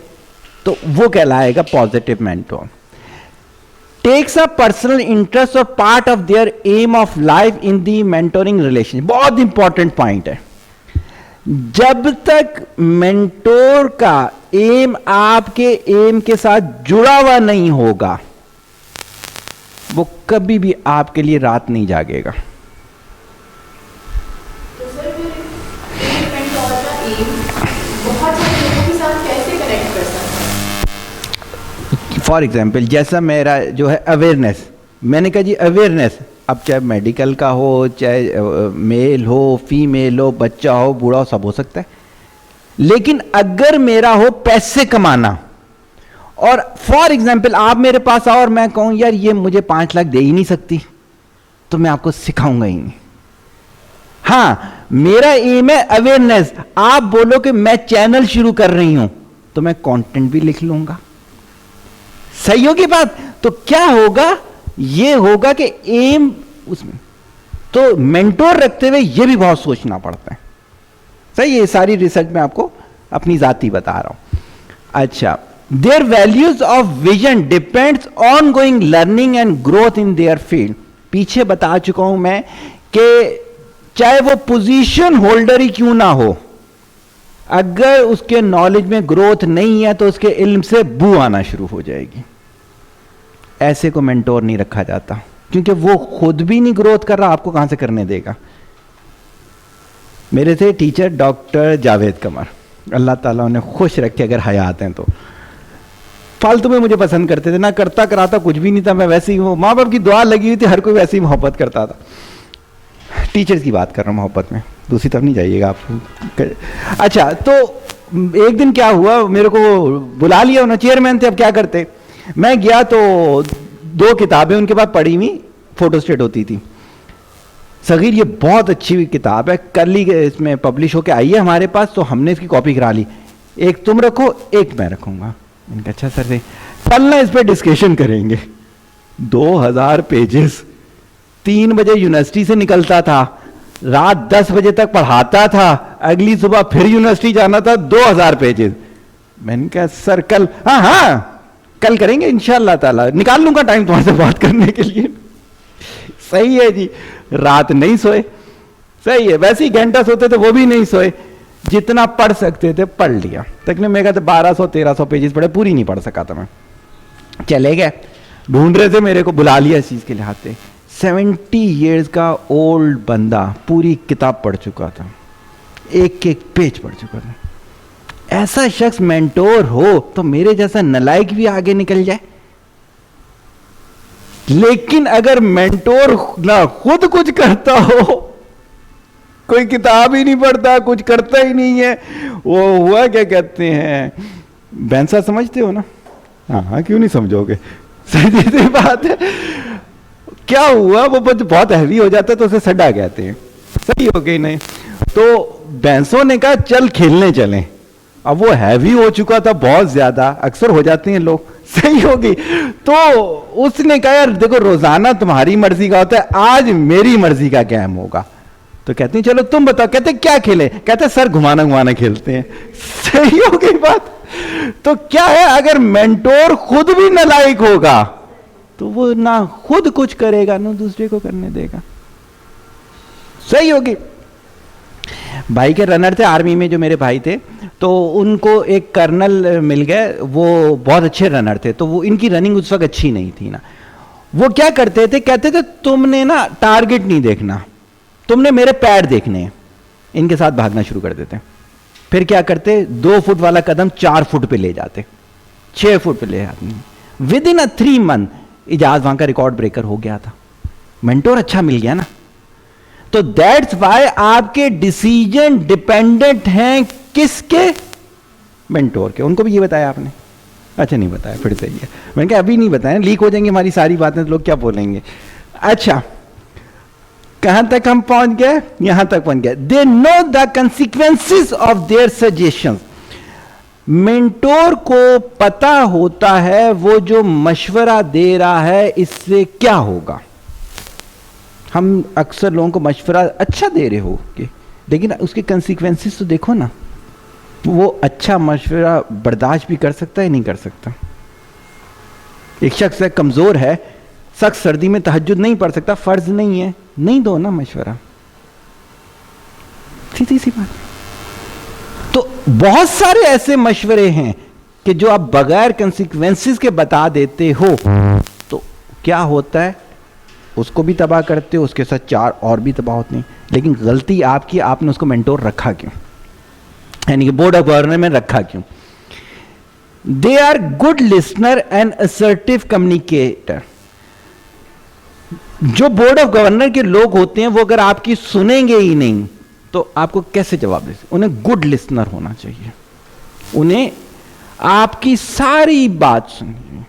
तो वो कहलाएगा positive mentor. Takes a personal interest और part of their aim of life in the mentoring relation. बहुत इंपॉर्टेंट पॉइंट है। जब तक मेंटोर का एम आपके एम के साथ जुड़ा हुआ नहीं होगा, वो कभी भी आपके लिए रात नहीं जागेगा। तो सर फिर एक मेंटोर का एम बहुत सारे लोगों के साथ कैसे कनेक्ट कर सकता है? फॉर एग्जाम्पल, जैसा मेरा जो है अवेयरनेस, मैंने कहा जी अवेयरनेस, अब चाहे मेडिकल का हो, चाहे मेल हो, फीमेल हो, बच्चा हो, बूढ़ा हो, सब हो सकता है। लेकिन अगर मेरा हो पैसे कमाना, और फॉर एग्जाम्पल आप मेरे पास आओ और मैं कहूं यार ये मुझे 5 लाख दे ही नहीं सकती, तो मैं आपको सिखाऊंगा ही नहीं। हाँ, मेरा एम है अवेयरनेस। आप बोलो कि मैं चैनल शुरू कर रही हूं, तो मैं कंटेंट भी लिख लूंगा। सही होगी बात? तो क्या होगा? ये होगा कि एम उसमें, तो मेंटोर रखते हुए ये भी बहुत सोचना पड़ता है। सही है, ये सारी रिसर्च में आपको अपनी जाती बता रहा हूं। अच्छा, there values of vision depends on going learning and growth in their field. पीछे बता चुका हूं मैं कि चाहे वो पोजीशन होल्डर ही क्यों ना हो, अगर उसके नॉलेज में ग्रोथ नहीं है तो उसके इल्म से बू आना शुरू हो जाएगी। ऐसे को मेंटोर नहीं रखा जाता, क्योंकि वो खुद भी नहीं ग्रोथ कर रहा, आपको कहां से करने देगा। मेरे थे टीचर डॉक्टर जावेद कमर, अल्लाह ताला उन्हें खुश रखे अगर हयात हैं तो। फालतू में मुझे पसंद करते थे, ना करता कराता कुछ भी नहीं था, मैं वैसे ही हूँ, माँ बाप की दुआ लगी हुई थी, हर कोई वैसे ही मोहब्बत करता था। टीचर्स की बात कर रहा हूँ मोहब्बत में, दूसरी तरफ नहीं जाइएगा आप। अच्छा, तो एक दिन क्या हुआ, मेरे को बुला लिया उन्होंने, चेयरमैन थे, अब क्या करते। मैं गया तो 2 किताबें उनके पास पड़ी हुई फोटोस्टेट होती थी। सगीर ये बहुत अच्छी किताब है, कल ही इसमें पब्लिश होके आई है हमारे पास, तो हमने इसकी कॉपी करा ली, एक तुम रखो एक मैं रखूंगा। मैंने कहा अच्छा सर से कल ना इस पर डिस्कशन करेंगे। 2000 पेजेस, 3 बजे यूनिवर्सिटी से निकलता था, रात 10 बजे तक पढ़ाता था, अगली सुबह फिर यूनिवर्सिटी जाना था, 2000 पेजेस। मैंने कहा सर कल, हाँ कल करेंगे इंशाअल्लाह ताला, निकाल लूंगा टाइम तुम्हारे से बात करने के लिए। सही है जी, रात नहीं सोए, सही है, वैसे ही घंटा सोते थे, वो भी नहीं सोए, जितना पढ़ सकते थे पढ़ लिया। तकरीबन मैं कहते 1200-1300 पेजेस पढ़े, पूरी नहीं पढ़ सका था मैं। चले गए, ढूंढ रहे थे मेरे को, बुला लिया इस चीज के लिए हाथ। 70 ईयर्स का ओल्ड बंदा पूरी किताब पढ़ चुका था, एक एक पेज पढ़ चुका था। ऐसा शख्स मेंटोर हो तो मेरे जैसा नलायक भी आगे निकल जाए। लेकिन अगर मेंटोर ना खुद कुछ करता हो, कोई किताब ही नहीं पढ़ता, कुछ करता ही नहीं है, वो हुआ क्या कहते हैं, बैंसा समझते हो ना? हाँ, क्यों नहीं समझोगे, सीधी बात है। क्या हुआ, वो बहुत हैवी हो जाता है तो उसे सड्डा कहते हैं, सही हो गई नहीं? तो बैंसों ने कहा चल खेलने चलें। अब वो हैवी हो चुका था बहुत ज्यादा, अक्सर हो जाते हैं लोग, सही होगी। तो उसने कहा यार देखो रोजाना तुम्हारी मर्जी का होता है, आज मेरी मर्जी का गेम होगा। तो कहते हैं चलो तुम बताओ। कहते क्या खेले? कहते सर घुमाना घुमाना खेलते हैं। सही हो गई बात। तो क्या है, अगर मेंटोर खुद भी नालायक होगा तो वो ना खुद कुछ करेगा ना दूसरे को करने देगा। सही होगी। भाई के रनर थे आर्मी में, जो मेरे भाई थे, तो उनको एक कर्नल मिल गए, वो बहुत अच्छे रनर थे। तो वो इनकी रनिंग उस वक्त अच्छी नहीं थी ना। वो क्या करते थे, कहते थे तुमने ना टारगेट नहीं देखना, तुमने मेरे पैर देखने हैं। इनके साथ भागना शुरू कर देते। फिर क्या करते, 2 फुट वाला कदम 4 फुट पे ले जाते, 6 फुट पे ले जाते। विद इन 3 मंथ इजाज वहां का रिकॉर्ड ब्रेकर हो गया था। मेंटोर अच्छा मिल गया ना। तो दैट्स वाई आपके डिसीजन डिपेंडेंट हैं किसके? मेंटोर के। उनको भी ये बताया आपने? अच्छा नहीं बताया, फिर सही है। मैंने कहा अभी नहीं बताया, लीक हो जाएंगे हमारी सारी बातें, तो लोग क्या बोलेंगे। अच्छा, कहां तक हम पहुंच गए? यहां तक पहुंच गए। They know the consequences of their suggestions. Mentor को पता होता है वो जो मशवरा दे रहा है इससे क्या होगा। हम अक्सर लोगों को मशवरा अच्छा दे रहे हो कि, लेकिन उसके कंसिक्वेंसेस तो देखो ना। वो अच्छा मशवरा बर्दाश्त भी कर सकता है, नहीं कर सकता। एक शख्स है, कमजोर है, सख्त सर्दी में तहज्जुद नहीं पढ़ सकता, फर्ज नहीं है, नहीं दो ना मशवरा, सीधी सी बात। तो बहुत सारे ऐसे मशवरे हैं कि जो आप बगैर कंसिक्वेंसेस के बता देते हो, तो क्या होता है, उसको भी तबाह करते हो, उसके साथ 4 और भी तबाह होते हैं। लेकिन गलती आपकी, आपने उसको मेंटोर रखा क्यों, यानी कि बोर्ड ऑफ गवर्नर में रखा क्यों? They are good listener and assertive communicator. जो बोर्ड ऑफ गवर्नर के लोग होते हैं वो अगर आपकी सुनेंगे ही नहीं तो आपको कैसे जवाब दे सकते? उन्हें गुड लिसनर होना चाहिए, उन्हें आपकी सारी बात सुनिए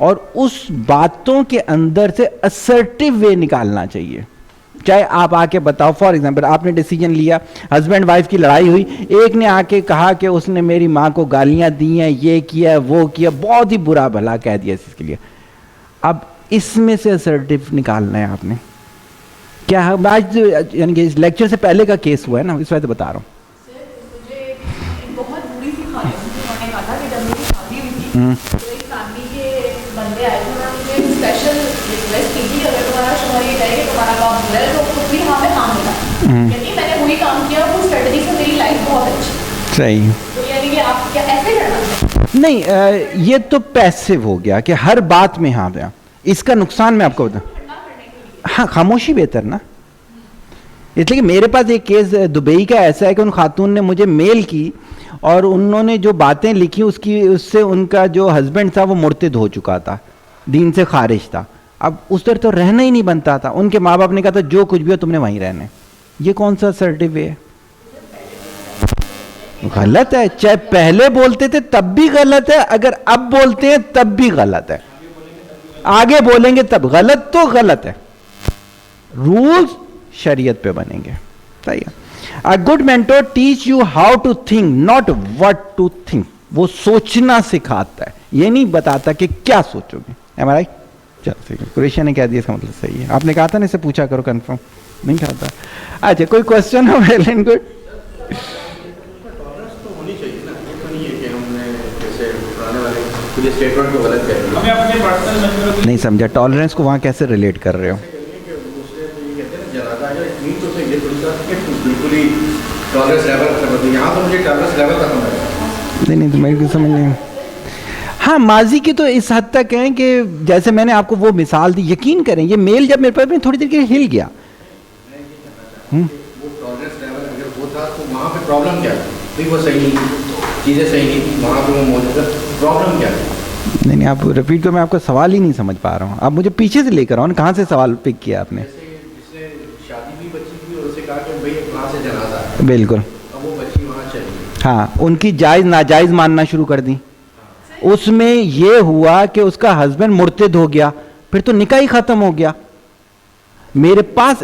और उस बातों के अंदर से असर्टिव वे निकालना चाहिए। चाहे आप आके बताओ, फॉर एग्जांपल आपने डिसीजन लिया, हस्बैंड वाइफ की लड़ाई हुई, एक ने आके कहा कि उसने मेरी माँ को गालियां दी हैं, ये किया वो किया, बहुत ही बुरा भला कह दिया इसके लिए। अब इसमें से असर्टिव निकालना है आपने। क्या है, आज यानी कि इस लेक्चर से पहले का केस हुआ है ना, इस वजह से बता रहा हूँ। मुझे बहुत बुरी सी खाने उन्होंने कहा था कि जब मेरी शादी हुई थी तो एक फैमिली के बंदे आए थे, उन्होंने मुझे स्पेशल रिक्वेस्ट की थी अगर तुम्हारा शोहर ये कहे कि तुम्हारा काम बुरा है तो खुद भी हाँ मैं काम मिला, यानी मैंने वही काम किया, वो स्ट्रेटजी से मेरी लाइफ बहुत अच्छी। सही। तो यानी कि आप क्या ऐसे करना नहीं, ये तो पैसिव हो गया कि हर बात में हाँ। इसका नुकसान मैं आपको बताऊं, हाँ खामोशी बेहतर ना। इसलिए कि मेरे पास एक केस दुबई का ऐसा है कि उन खातून ने मुझे मेल की और उन्होंने जो बातें लिखी उससे उनका जो हस्बैंड था वो मुर्तिद हो चुका था, दीन से खारिज था। अब उस तरह तो रहना ही नहीं बनता था। उनके माँ बाप ने कहा था जो कुछ भी हो तुमने वहीं रहना है। ये कौन सा असर्टिव वे है? गलत है। चाहे पहले बोलते थे तब भी गलत है, अगर अब बोलते हैं तब भी गलत है, आगे बोलेंगे तब गलत, तो गलत है। रूल्स शरीयत पे बनेंगे। सही है। A good mentor teach you how to think, not what to think. वो सोचना सिखाता है, ये नहीं बताता कि क्या सोचोगे। एम आई राइट? चलो ठीक है, कुरैशिया ने कह दिया, इसका मतलब सही है। आपने कहा था ना इसे पूछा करो, कंफर्म नहीं कहा था। अच्छा, कोई क्वेश्चन हो? Well and good. नहीं समझा, टॉलरेंस को वहाँ कैसे रिलेट कर रहे हो? नहीं तो मैं समझ नहीं। हाँ, माजी की तो इस हद तक है कि जैसे मैंने आपको वो मिसाल दी, यकीन करें ये मेल जब मेरे पास में थोड़ी देर के लिए हिल गया। वो टॉलरेंस लेवल अगर वो था तो वहाँ पे प्रॉब्लम क्या थी? वो सही नहीं, चीज़ें सही नहीं थी, वहाँ पे वो मौजूद है, प्रॉब्लम क्या है? नहीं आप रिपीट करो, मैं आपका सवाल ही नहीं समझ पा रहा हूँ। आप मुझे पीछे से लेकर आओ ना, कहाँ से सवाल पिक किया आपने? जिसने शादी भी बच्ची की और उसे कहा कि भाई वहाँ से जनाजा है, बिल्कुल, अब वो बच्ची वहाँ चली। हाँ, उनकी जायज़ नाजायज़ मानना शुरू कर दी। उसमें ये हुआ कि उसका हस्बैंड मुर्तिद हो गया, फिर तो निकाह ही खत्म हो गया। मेरे पास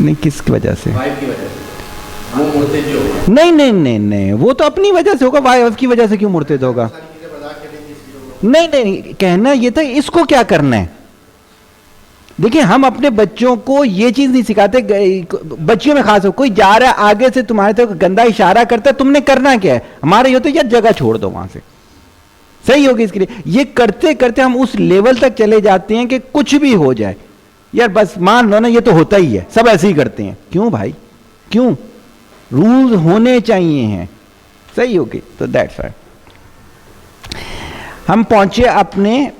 नहीं, किसकी वजह से? वाइफ की वजह से, वो मुर्तिद जो होगा। नहीं, वो तो अपनी वजह से होगा। वाइफ की वजह से क्यों मुर्तिद होगा? नहीं, कहना ये था इसको क्या करना है। देखिए, हम अपने बच्चों को ये चीज नहीं सिखाते, बच्चियों में खास हो, कोई जा रहा है आगे से तुम्हारे तरफ गंदा इशारा करता है, तुमने करना क्या है? हमारे ये तो यार जगह छोड़ दो वहां से, सही होगी इसके लिए। ये करते करते हम उस लेवल तक चले जाते हैं कि कुछ भी हो जाए, यार बस मान लो ना ये तो होता ही है, सब ऐसे ही करते हैं। क्यों भाई, क्यों? रूल्स होने चाहिए हैं, सही होगी। तो दैट्स व्हाई हम पहुंचे अपने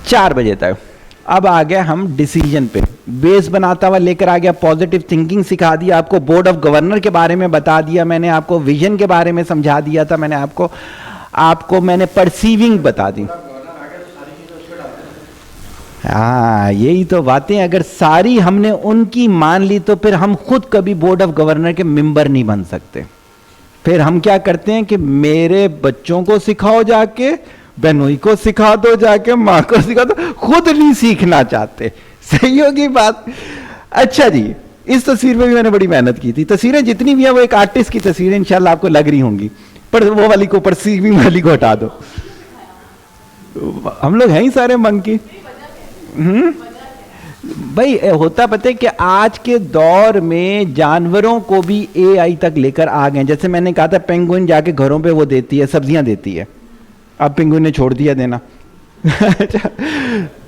4 बजे तक। अब आ गया हम डिसीजन पे, बेस बनाता हुआ लेकर आ गया, पॉजिटिव थिंकिंग सिखा दिया आपको, बोर्ड ऑफ गवर्नर के बारे में बता दिया मैंने आपको, विजन के बारे में समझा दिया था मैंने आपको मैंने परसीविंग बता दी। हाँ, यही तो बातें, अगर सारी हमने उनकी मान ली तो फिर हम खुद कभी बोर्ड ऑफ गवर्नर के मेंबर नहीं बन सकते। फिर हम क्या करते हैं कि मेरे बच्चों को सिखाओ जाके, बहनोई को सिखा दो जाके, माँ को सिखा दो, खुद नहीं सीखना चाहते। सही होगी बात? अच्छा जी, इस तस्वीर में भी मैंने बड़ी मेहनत की थी। तस्वीरें जितनी भी हैं वो एक आर्टिस्ट की तस्वीरें इंशाल्लाह आपको लग रही होंगी, पर वो वाली को, परसीविंग वाली को हटा दो। हम लोग हैं ही सारे मंकी। भाई होता पता है कि आज के दौर में जानवरों को भी AI तक लेकर आ गए। जैसे मैंने कहा था, पेंगुइन जाके घरों पे वो देती है, सब्जियां देती है, अब पेंगुइन ने छोड़ दिया देना।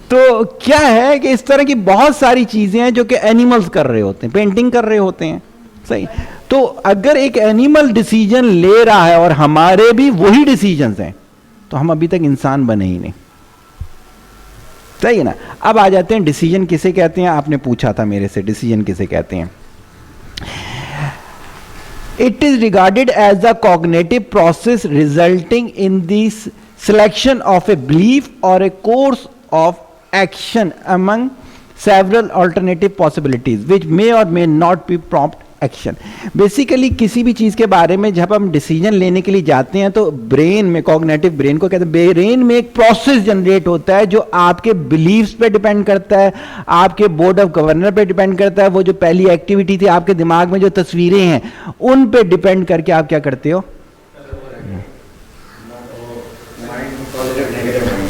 तो क्या है कि इस तरह की बहुत सारी चीजें हैं जो कि एनिमल्स कर रहे होते हैं, पेंटिंग कर रहे होते हैं, सही। तो अगर एक एनिमल डिसीजन ले रहा है और हमारे भी वही डिसीजंस हैं, तो हम अभी तक इंसान बने ही नहीं, सही है ना। अब आ जाते हैं डिसीजन किसे कहते हैं। आपने पूछा था मेरे से, डिसीजन किसे कहते हैं। It is regarded as the cognitive process resulting in the selection of a belief और a course of action among several alternative possibilities which may और may not be prompt action. Basically किसी भी चीज के बारे में जब हम डिसीजन लेने के लिए जाते हैं तो ब्रेन में, कॉग्निटिव ब्रेन को कहते हैं, ब्रेन में एक प्रोसेस जनरेट होता है जो आपके बिलीव्स पे डिपेंड करता है, आपके बोर्ड ऑफ गवर्नर पे डिपेंड करता है। वो जो पहली एक्टिविटी थी आपके दिमाग में, जो तस्वीरें हैं, उन पे डिपेंड करके आप क्या करते हो,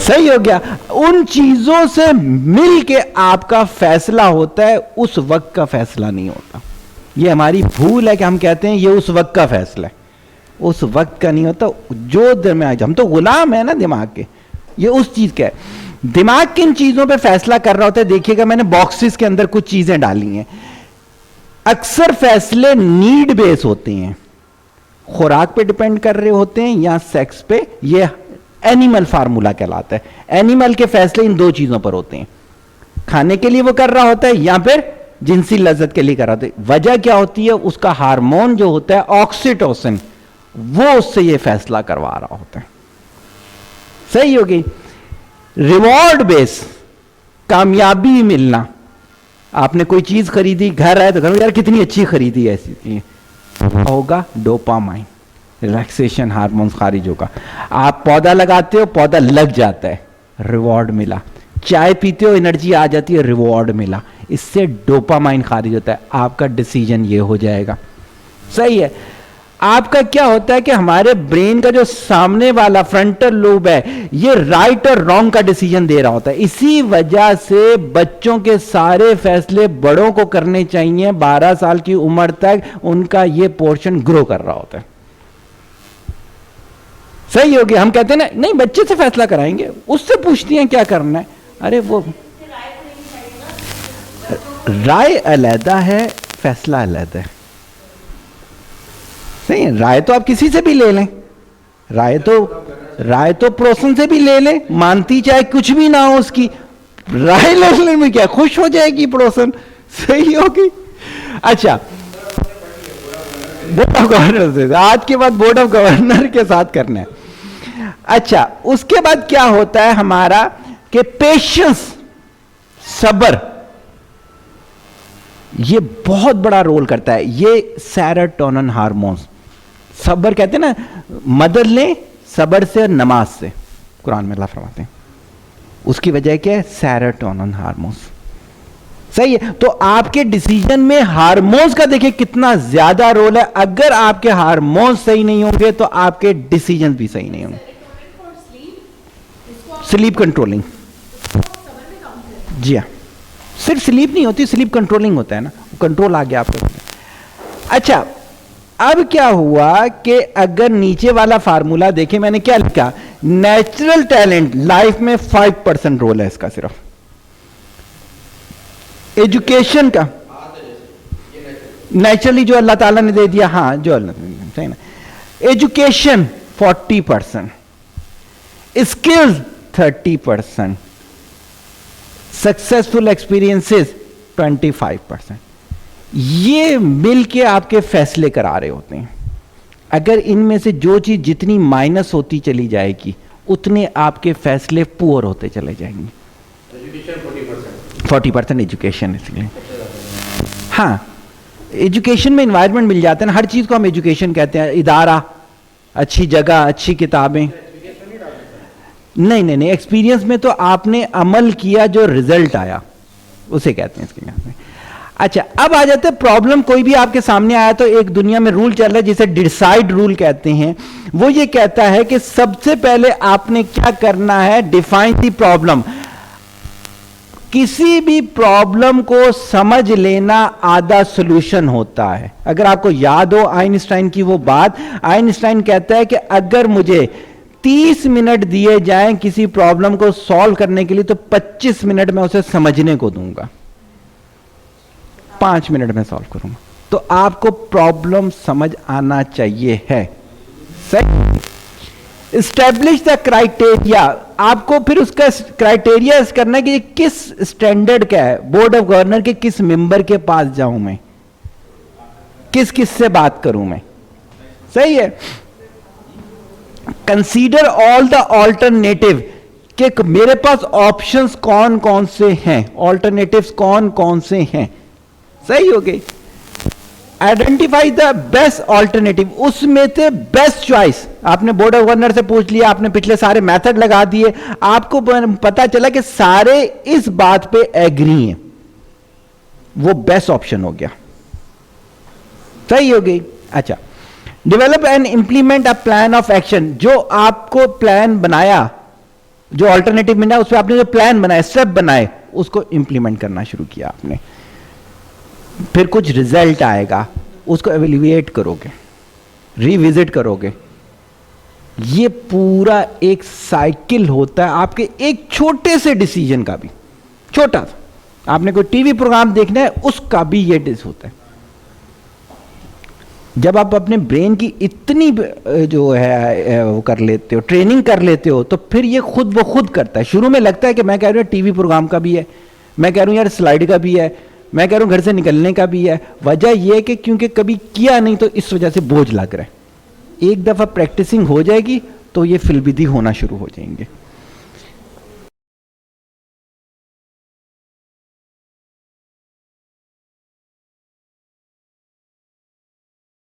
सही हो गया। उन चीजों से मिल के आपका फैसला होता है, उस वक्त का फैसला नहीं होता। ये हमारी भूल है कि हम कहते हैं ये उस वक्त का फैसला है, उस वक्त का नहीं होता। जो दिमाग, हम तो गुलाम है ना दिमाग के, ये उस चीज का है। दिमाग किन चीजों पे फैसला कर रहा होता है? देखिएगा, मैंने बॉक्सेस के अंदर कुछ चीजें डाली हैं। अक्सर फैसले नीड बेस होते हैं, खुराक पे डिपेंड कर रहे होते हैं या सेक्स पे, ये एनिमल फार्मूला कहलाता है। एनिमल के फैसले इन दो चीजों पर होते हैं, खाने के लिए वो कर रहा होता है या फिर जिनसी लज्जत के लिए कर रहा होता है। वजह क्या होती है? उसका हार्मोन जो होता है ऑक्सीटोसिन, वो उससे ये फैसला करवा रहा होता है। सही होगी। रिवॉर्ड बेस, कामयाबी मिलना, आपने कोई चीज खरीदी, घर आए तो घर में यार कितनी अच्छी खरीदी, ऐसी चीज होगा डोपामाइन, रिलैक्सेशन हार्मोन खारिज होगा। आप पौधा लगाते हो, पौधा लग जाता है, रिवॉर्ड मिला। चाय पीते हो, एनर्जी आ जाती है, रिवॉर्ड मिला, इससे डोपामाइन खारिज होता है, आपका डिसीजन ये हो जाएगा। सही है। आपका क्या होता है कि हमारे ब्रेन का जो सामने वाला फ्रंटल लोब है, ये राइट और रॉन्ग का डिसीजन दे रहा होता है। इसी वजह से बच्चों के सारे फैसले बड़ों को करने चाहिए। 12 साल की उम्र तक उनका ये पोर्शन ग्रो कर रहा होता है। सही हो गया। हम कहते हैं ना, नहीं बच्चे से फैसला कराएंगे, उससे पूछती हैं क्या करना है। अरे वो राय अलग है, फैसला अलग है। सही है। राय तो आप किसी से भी ले लें, राय तो पड़ोसन से भी ले लें, मानती चाहे कुछ भी ना हो उसकी, राय लेने में क्या खुश हो जाएगी पड़ोसन। सही होगी। अच्छा, बोर्ड ऑफ गवर्नर से, आज के बाद बोर्ड ऑफ गवर्नर के साथ करना है। अच्छा, उसके बाद क्या होता है हमारा कि पेशेंस, सब्र, ये बहुत बड़ा रोल करता है। ये सेरोटोनिन हार्मोन्स, सब्र कहते हैं ना, मदद लें सब्र से और नमाज से, कुरान में अल्लाह फरमाते हैं। उसकी वजह क्या है? Serotonin hormones. सही है। तो आपके डिसीजन में हार्मोन्स का देखिए कितना ज्यादा रोल है। अगर आपके हार्मोन्स सही नहीं होंगे तो आपके डिसीजन भी सही नहीं होंगे। स्लीप कंट्रोलिंग, जी हाँ, सिर्फ स्लीप नहीं होती, स्लीप कंट्रोलिंग होता है ना, कंट्रोल आ गया आपको। अच्छा, अब क्या हुआ कि अगर नीचे वाला फार्मूला देखें, मैंने क्या लिखा, नेचुरल टैलेंट लाइफ में 5% रोल है इसका सिर्फ। एजुकेशन का नेचुरली जो अल्लाह ताला ने दे दिया, हाँ जो अल्लाह, सही ना। Education 40%, skills 30%, successful experiences 25%। ये मिलके आपके फैसले करा रहे होते हैं। अगर इनमें से जो चीज जितनी माइनस होती चली जाएगी, उतने आपके फैसले पुअर होते चले जाएंगे। 40% एजुकेशन, इसलिए हाँ, एजुकेशन में इन्वायरमेंट मिल जाता है ना, हर चीज को हम एजुकेशन कहते हैं। इदारा, अच्छी जगह, अच्छी किताबें, नहीं, एक्सपीरियंस में तो आपने अमल किया, जो रिजल्ट आया उसे कहते हैं इसके यहाँ। अच्छा, अब आ जाते हैं प्रॉब्लम। कोई भी आपके सामने आया तो एक दुनिया में रूल चल रहा है जिसे डिसाइड रूल कहते हैं। वो ये कहता है कि सबसे पहले आपने क्या करना है, डिफाइन द प्रॉब्लम। किसी भी प्रॉब्लम को समझ लेना आधा सॉल्यूशन होता है। अगर आपको याद हो आइंस्टाइन की वो बात, आइंस्टाइन कहता है कि अगर मुझे 30 मिनट दिए जाएं किसी प्रॉब्लम को सॉल्व करने के लिए, तो 25 मिनट में उसे समझने को दूंगा, 5 मिनट में सॉल्व करूंगा। तो आपको प्रॉब्लम समझ आना चाहिए है। सही। एस्टेब्लिश द क्राइटेरिया, आपको फिर उसका क्राइटेरिया करना है कि किस स्टैंडर्ड का है। बोर्ड ऑफ गवर्नर के किस मेंबर के पास जाऊं मैं, किस से बात करूं मैं। सही है। कंसीडर ऑल द ऑल्टरनेटिव, कि मेरे पास ऑप्शंस कौन कौन से हैं, ऑल्टरनेटिव्स कौन कौन से हैं। सही हो गई। आइडेंटिफाई द बेस्ट ऑल्टरनेटिव, उसमें से बेस्ट चॉइस। आपने बोर्ड ऑफ गवर्नर से पूछ लिया, आपने पिछले सारे मेथड लगा दिए, आपको पता चला कि सारे इस बात पे एग्री हैं, वो बेस्ट ऑप्शन हो गया। सही हो गई। अच्छा, develop and implement a plan of action, जो आपको प्लान बनाया, जो ऑल्टरनेटिव मिला, उस पर आपने जो प्लान बनाया, स्टेप बनाए, उसको इंप्लीमेंट करना शुरू किया आपने। फिर कुछ रिजल्ट आएगा, उसको एवेल्युएट करोगे, रिविजिट करोगे। ये पूरा एक साइकिल होता है आपके एक छोटे से डिसीजन का भी। छोटा सा, आपने कोई टीवी प्रोग्राम देखना है, उसका भी ये डिस होता है। जब आप अपने ब्रेन की इतनी जो है वो कर लेते हो, ट्रेनिंग कर लेते हो, तो फिर ये खुद ब खुद करता है। शुरू में लगता है कि मैं कह रहा हूँ टीवी प्रोग्राम का भी है, मैं कह रहा हूँ यार स्लाइड का भी है, मैं कह रहा हूँ घर से निकलने का भी है। वजह यह है कि क्योंकि कभी किया नहीं तो इस वजह से बोझ लग रहा है। एक दफ़ा प्रैक्टिसिंग हो जाएगी तो ये फिलबिदी होना शुरू हो जाएंगे।